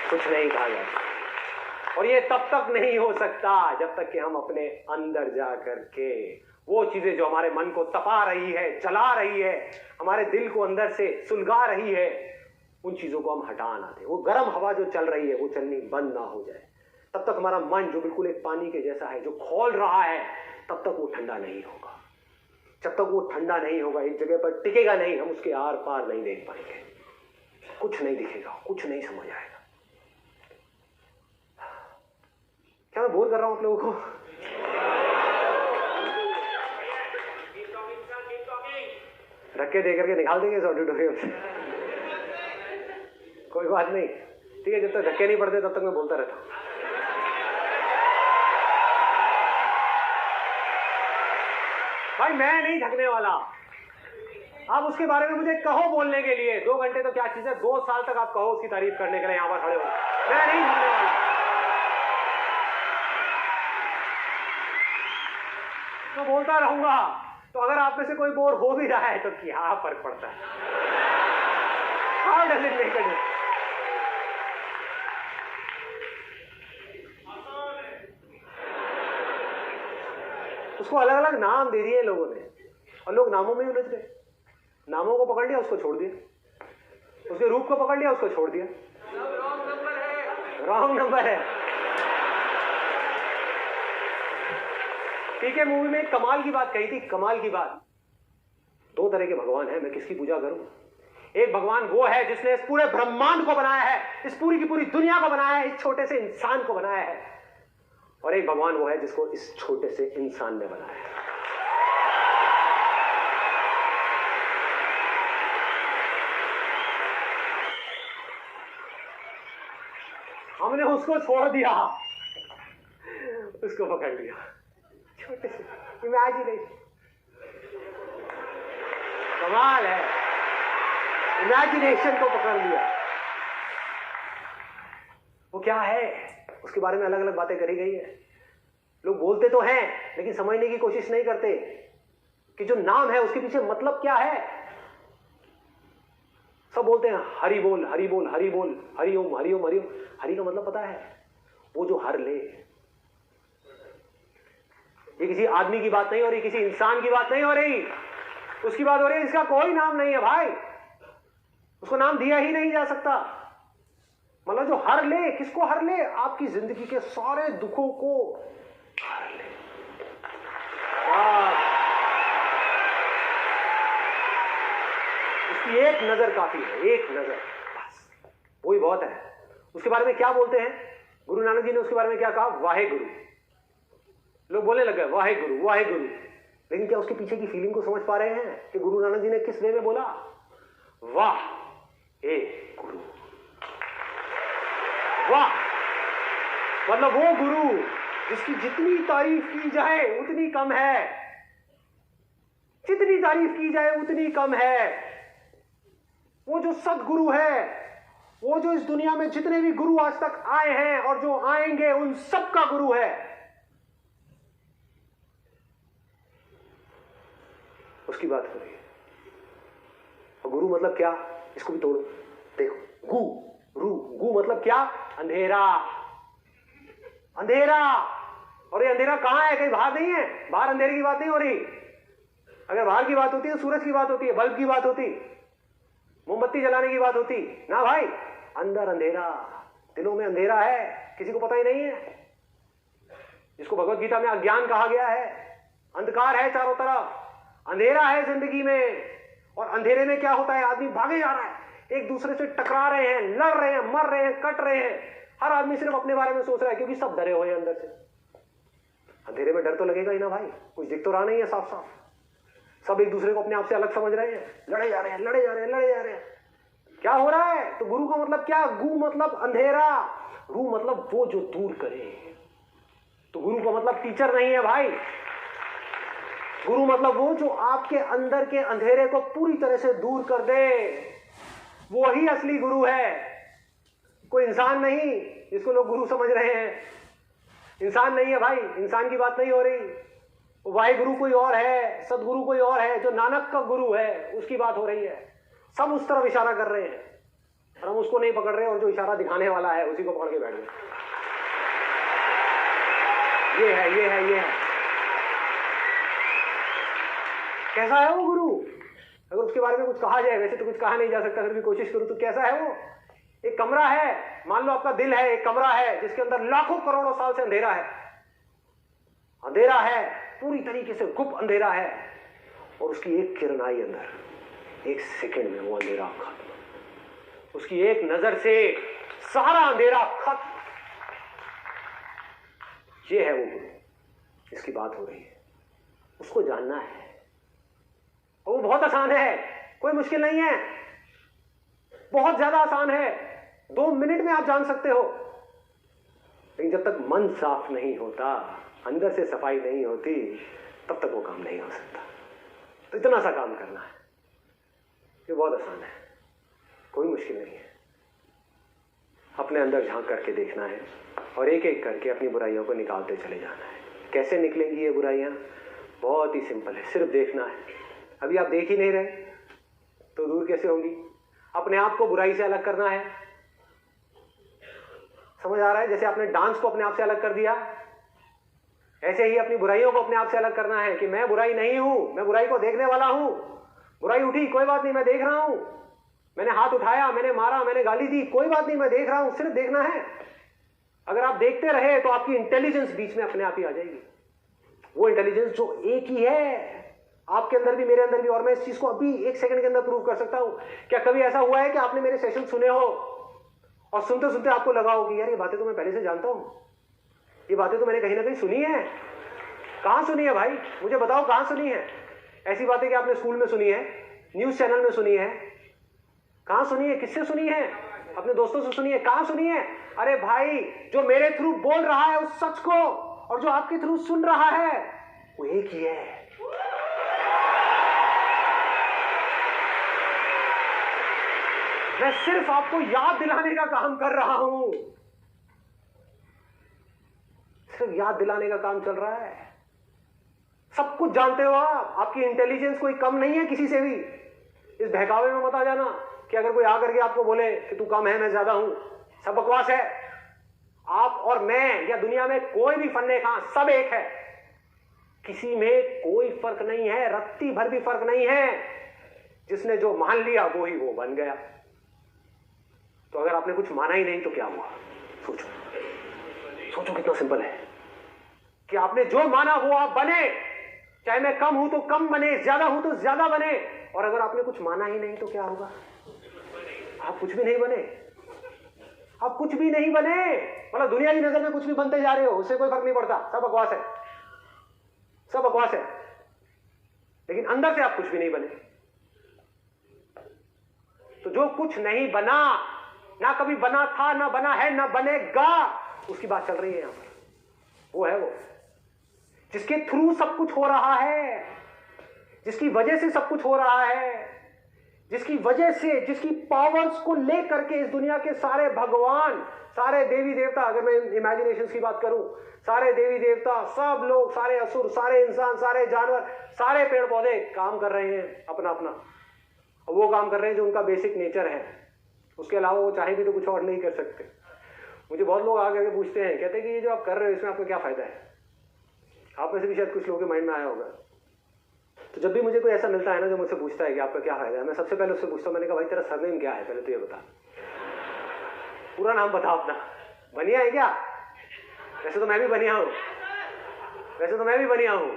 कुछ नहीं कहा जाता। और ये तब तक नहीं हो सकता जब तक कि हम अपने अंदर जा करके वो चीजें जो हमारे मन को तपा रही है, जला रही है, हमारे दिल को अंदर से सुलगा रही है, उन चीजों को हम हटा ना दें। वो गर्म हवा जो चल रही है वो चलनी बंद ना हो जाए। तब तक हमारा मन जो बिल्कुल एक पानी के जैसा है, जो खौल रहा है, तब तक वो ठंडा नहीं होगा। जब तक वो ठंडा नहीं होगा, एक जगह पर टिकेगा नहीं, हम उसके आर पार नहीं देख पाएंगे, कुछ नहीं दिखेगा, कुछ नहीं समझ आएगा। क्या मैं बोर कर रहा हूं आप लोगों को? धक्के दे करके निकाल देंगे इस ऑडिटोरियम से, कोई बात नहीं, ठीक है। जब तक धक्के नहीं पड़ते तब तक मैं बोलता रहता हूं। भाई मैं नहीं थकने वाला। आप उसके बारे में मुझे कहो बोलने के लिए, 2 घंटे तो क्या चीज है, 2 साल तक आप कहो उसकी तारीफ करने के लिए यहां पर खड़े हो, मैं नहीं थकने वाला। मैं बोलता रहूंगा। तो अगर आप में से कोई बोर हो भी रहा है तो क्या फर्क पड़ता है? How does it make a difference? उसको अलग अलग नाम दे दिए लोगों ने और लोग नामों में ही उलझ गए। नामों को पकड़ लिया, उसको छोड़ दिया, उसके रूप को पकड़ लिया, उसको छोड़ दिया। रॉन्ग नंबर है। ठीक है, मूवी में कमाल की बात कही थी, कमाल की बात। 2 तरह के भगवान हैं, मैं किसकी पूजा करूं? एक भगवान वो है जिसने इस पूरे ब्रह्मांड को बनाया है, इस पूरी की पूरी दुनिया को बनाया है, इस छोटे से इंसान को बनाया है। और एक भगवान वो है जिसको इस छोटे से इंसान ने बनाया है। हमने उसको छोड़ दिया, उसको पकड़ लिया। छोटे से इमेजिनेशन, कमाल है, इमेजिनेशन को पकड़ लिया। वो क्या है, उसके बारे में अलग अलग बातें करी गई है। लोग बोलते तो हैं लेकिन समझने की कोशिश नहीं करते कि जो नाम है उसके पीछे मतलब क्या है। सब बोलते हैं हरि बोल, हरि बोल, हरि बोल, हरि ओम, हरि ओम, हरि ओम। हरि का मतलब पता है? वो जो हर ले। ये किसी आदमी की बात नहीं हो रही, किसी इंसान की बात नहीं हो रही, उसकी बात हो रही है जिसका कोई नाम नहीं है भाई, उसको नाम दिया ही नहीं जा सकता। मतलब जो हर ले, किसको हर ले? आपकी जिंदगी के सारे दुखों को हर ले। उसकी एक नजर काफी है, एक नजर बस, वही बहुत है। उसके बारे में क्या बोलते हैं? गुरु नानक जी ने उसके बारे में क्या कहा? वाहे गुरु। लोग बोलने लगे वाहे गुरु, वाहे गुरु, लेकिन क्या उसके पीछे की फीलिंग को समझ पा रहे हैं कि गुरु नानक जी ने किस वे में बोला? वाह ए गुरु, वाह मतलब वो गुरु जिसकी जितनी तारीफ की जाए उतनी कम है, जितनी तारीफ की जाए उतनी कम है। वो जो सदगुरु है, वो जो इस दुनिया में जितने भी गुरु आज तक आए हैं और जो आएंगे उन सबका गुरु है। उसकी बात हो रही है। और गुरु मतलब क्या, इसको भी तोड़ो, देखो, गु रू, गु मतलब क्या, अंधेरा। अंधेरा, और ये अंधेरा कहां है, कहीं बाहर नहीं है, बाहर अंधेरे की बात नहीं हो रही। अगर बाहर की बात होती है तो सूरज की बात होती है, बल्ब की बात होती, मोमबत्ती जलाने की बात होती ना भाई। अंदर अंधेरा, दिलों में अंधेरा है, किसी को पता ही नहीं है, जिसको भगवत गीता में अज्ञान कहा गया है। अंधकार है चारों तरफ, अंधेरा है जिंदगी में। और अंधेरे में क्या होता है, आदमी भागे जा रहा है, एक दूसरे से टकरा रहे हैं, लड़ रहे हैं, मर रहे हैं, कट रहे हैं। हर आदमी सिर्फ अपने बारे में सोच रहा है, क्योंकि सब डरे हुए हैं अंदर से। अंधेरे में डर तो लगेगा ही ना भाई, कुछ दिख तो रहा नहीं है साफ साफ। सब एक दूसरे को अपने आप से अलग समझ रहे हैं, लड़े जा रहे हैं, लड़े जा रहे हैं, लड़े जा रहे हैं। क्या हो रहा है? तो गुरु का मतलब क्या, गु मतलब अंधेरा, रू मतलब वो जो दूर करे। तो गुरु का मतलब टीचर नहीं है भाई, गुरु मतलब वो जो आपके अंदर के अंधेरे को पूरी तरह से दूर कर दे, वो ही असली गुरु है। कोई इंसान नहीं जिसको लोग गुरु समझ रहे हैं, इंसान नहीं है भाई, इंसान की बात नहीं हो रही। वाहिगुरु कोई और है, सदगुरु कोई और है, जो नानक का गुरु है उसकी बात हो रही है। सब उस तरफ इशारा कर रहे हैं और हम उसको नहीं पकड़ रहे, और जो इशारा दिखाने वाला है उसी को पकड़ के बैठ गए। ये है, ये है, ये है। कैसा है वो गुरु? अगर उसके बारे में कुछ कहा जाए, वैसे तो कुछ कहा नहीं जा सकता, फिर भी कोशिश करूं तो कैसा है वो? एक कमरा है, मान लो आपका दिल है, एक कमरा है जिसके अंदर लाखों करोड़ों साल से अंधेरा है। अंधेरा है, पूरी तरीके से गुप्त अंधेरा है, और उसकी एक किरण आई अंदर, एक सेकंड में वो अंधेरा खत्म। उसकी एक नजर से सारा अंधेरा खत्म। ये है वो गुरु, इसकी बात हो रही है, उसको जानना है। और वो बहुत आसान है, कोई मुश्किल नहीं है, बहुत ज्यादा आसान है, 2 मिनट में आप जान सकते हो। लेकिन जब तक मन साफ नहीं होता, अंदर से सफाई नहीं होती, तब तक वो काम नहीं हो सकता। तो इतना सा काम करना है, ये बहुत आसान है, कोई मुश्किल नहीं है। अपने अंदर झांक करके देखना है और एक एक करके अपनी बुराइयों को निकालते चले जाना है। कैसे निकलेंगी ये बुराइयां? बहुत ही सिंपल है, सिर्फ देखना है। अभी आप देख ही नहीं रहे तो दूर कैसे होंगी? अपने आप को बुराई से अलग करना है। समझ आ रहा है? जैसे आपने डांस को अपने आप से अलग कर दिया, ऐसे ही अपनी बुराइयों को अपने आप से अलग करना है कि मैं बुराई नहीं हूं, मैं बुराई को देखने वाला हूं। बुराई उठी, कोई बात नहीं, मैं देख रहा हूं। मैंने हाथ उठाया, मैंने मारा, मैंने गाली दी, कोई बात नहीं, मैं देख रहा हूं। सिर्फ देखना है। अगर आप देखते रहे तो आपकी इंटेलिजेंस बीच में अपने आप ही आ जाएगी। वो इंटेलिजेंस जो एक ही है आपके अंदर भी, मेरे अंदर भी, और मैं इस चीज को अभी 1 सेकंड के अंदर प्रूव कर सकता हूं। क्या कभी ऐसा हुआ है कि आपने मेरे सेशन सुने हो और सुनते सुनते आपको लगा हो कि यार ये बातें तो मैं पहले से जानता हूं, ये बातें तो मैंने कहीं ना कहीं सुनी है? कहां सुनी है भाई? मुझे बताओ कहां सुनी है? ऐसी बातें कि आपने स्कूल में सुनी है, न्यूज चैनल में सुनी है, कहां सुनी है, किससे सुनी है? अपने दोस्तों से सुनी है, कहां सुनी है? अरे भाई, जो मेरे थ्रू बोल रहा है उस सच को, और जो आपके थ्रू सुन रहा है वो एक ही है। मैं सिर्फ आपको याद दिलाने का काम कर रहा हूं, सिर्फ याद दिलाने का काम चल रहा है। सब कुछ जानते हो आप, आपकी इंटेलिजेंस कोई कम नहीं है किसी से भी। इस बहकावे में मत आ जाना कि अगर कोई आकर के आपको बोले कि तू कम है मैं ज्यादा हूं, सब बकवास है। आप और मैं या दुनिया में कोई भी फन्ने खां, सब एक है, किसी में कोई फर्क नहीं है, रत्ती भर भी फर्क नहीं है। जिसने जो मान लिया वो ही वो बन गया। तो अगर आपने कुछ माना ही नहीं तो क्या हुआ? सोचो, सोचो कितना सिंपल है कि आपने जो माना वो आप बने। चाहे मैं कम हूं तो कम बने, ज्यादा हूं तो ज्यादा बने। और अगर आपने कुछ माना ही नहीं तो क्या होगा? आप कुछ भी नहीं बने, आप कुछ भी नहीं बने। मतलब दुनिया की नजर में कुछ भी बनते जा रहे हो, उससे कोई फर्क नहीं पड़ता, सब बकवास है, सब बकवास है। लेकिन अंदर से आप कुछ भी नहीं बने। तो जो कुछ नहीं बना, ना कभी बना था, ना बना है, ना बनेगा, उसकी बात चल रही है यहां पर। वो है वो जिसके थ्रू सब कुछ हो रहा है, जिसकी वजह से सब कुछ हो रहा है, जिसकी वजह से, जिसकी पावर्स को लेकर के इस दुनिया के सारे भगवान, सारे देवी देवता, अगर मैं इमेजिनेशन की बात करूं, सारे देवी देवता, सब लोग, सारे असुर, सारे इंसान, सारे जानवर, सारे पेड़ पौधे काम कर रहे हैं अपना अपना। वो काम कर रहे हैं जो उनका बेसिक नेचर है, उसके अलावा वो चाहे भी तो कुछ और नहीं कर सकते। मुझे बहुत लोग आकर के पूछते हैं, कहते हैं कि ये जो आप कर रहे हो इसमें आपको क्या फायदा है। आप में से भी शायद कुछ लोगों के माइंड में आया होगा। तो जब भी मुझे कोई ऐसा मिलता है ना जो मुझसे पूछता है कि आपका क्या फायदा है, मैं सबसे पहले उससे पूछता हूँ, मैंने कहा भाई तेरा सरनेम क्या है, पहले तो ये बता, पूरा नाम बता अपना, बनिया है क्या? वैसे तो मैं भी बनिया हूँ, वैसे तो मैं भी बनिया हूँ।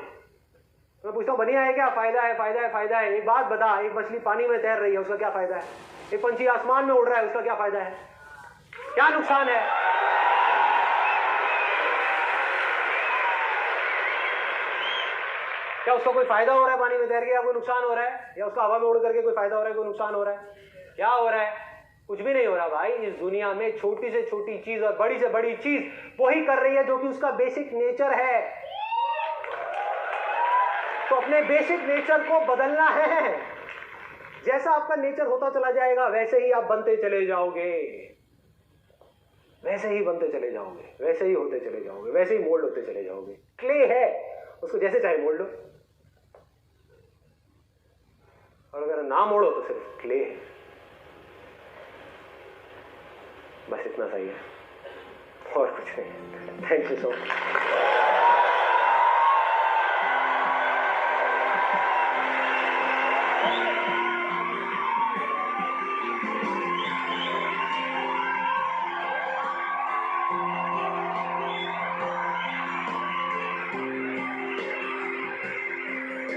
मैं पूछता हूँ बनिया है क्या? फायदा है, फायदा है, फायदा है। एक बात बता, एक मछली पानी में तैर रही है उसका क्या फायदा है? एक पंछी आसमान में उड़ रहा है उसका क्या फायदा है? क्या नुकसान है? क्या उसका कोई फायदा हो रहा है पानी में तैर के, या कोई नुकसान हो रहा है? या उसका हवा में उड़ करके कोई फायदा हो रहा है, कोई नुकसान हो रहा है? क्या हो रहा है? कुछ भी नहीं हो रहा भाई। इस दुनिया में छोटी से छोटी चीज और बड़ी से बड़ी चीज वही कर रही है जो कि उसका बेसिक नेचर है। तो अपने बेसिक नेचर को बदलना है। जैसा आपका नेचर होता चला जाएगा वैसे ही आप बनते चले जाओगे, वैसे ही बनते चले जाओगे, वैसे ही होते चले जाओगे, वैसे ही मोल्ड होते चले जाओगे। क्ले है, उसको जैसे चाहे मोल्ड लो, और अगर ना मोड़ो तो सिर्फ क्ले है। बस इतना सही है और कुछ नहीं। Thank you so much.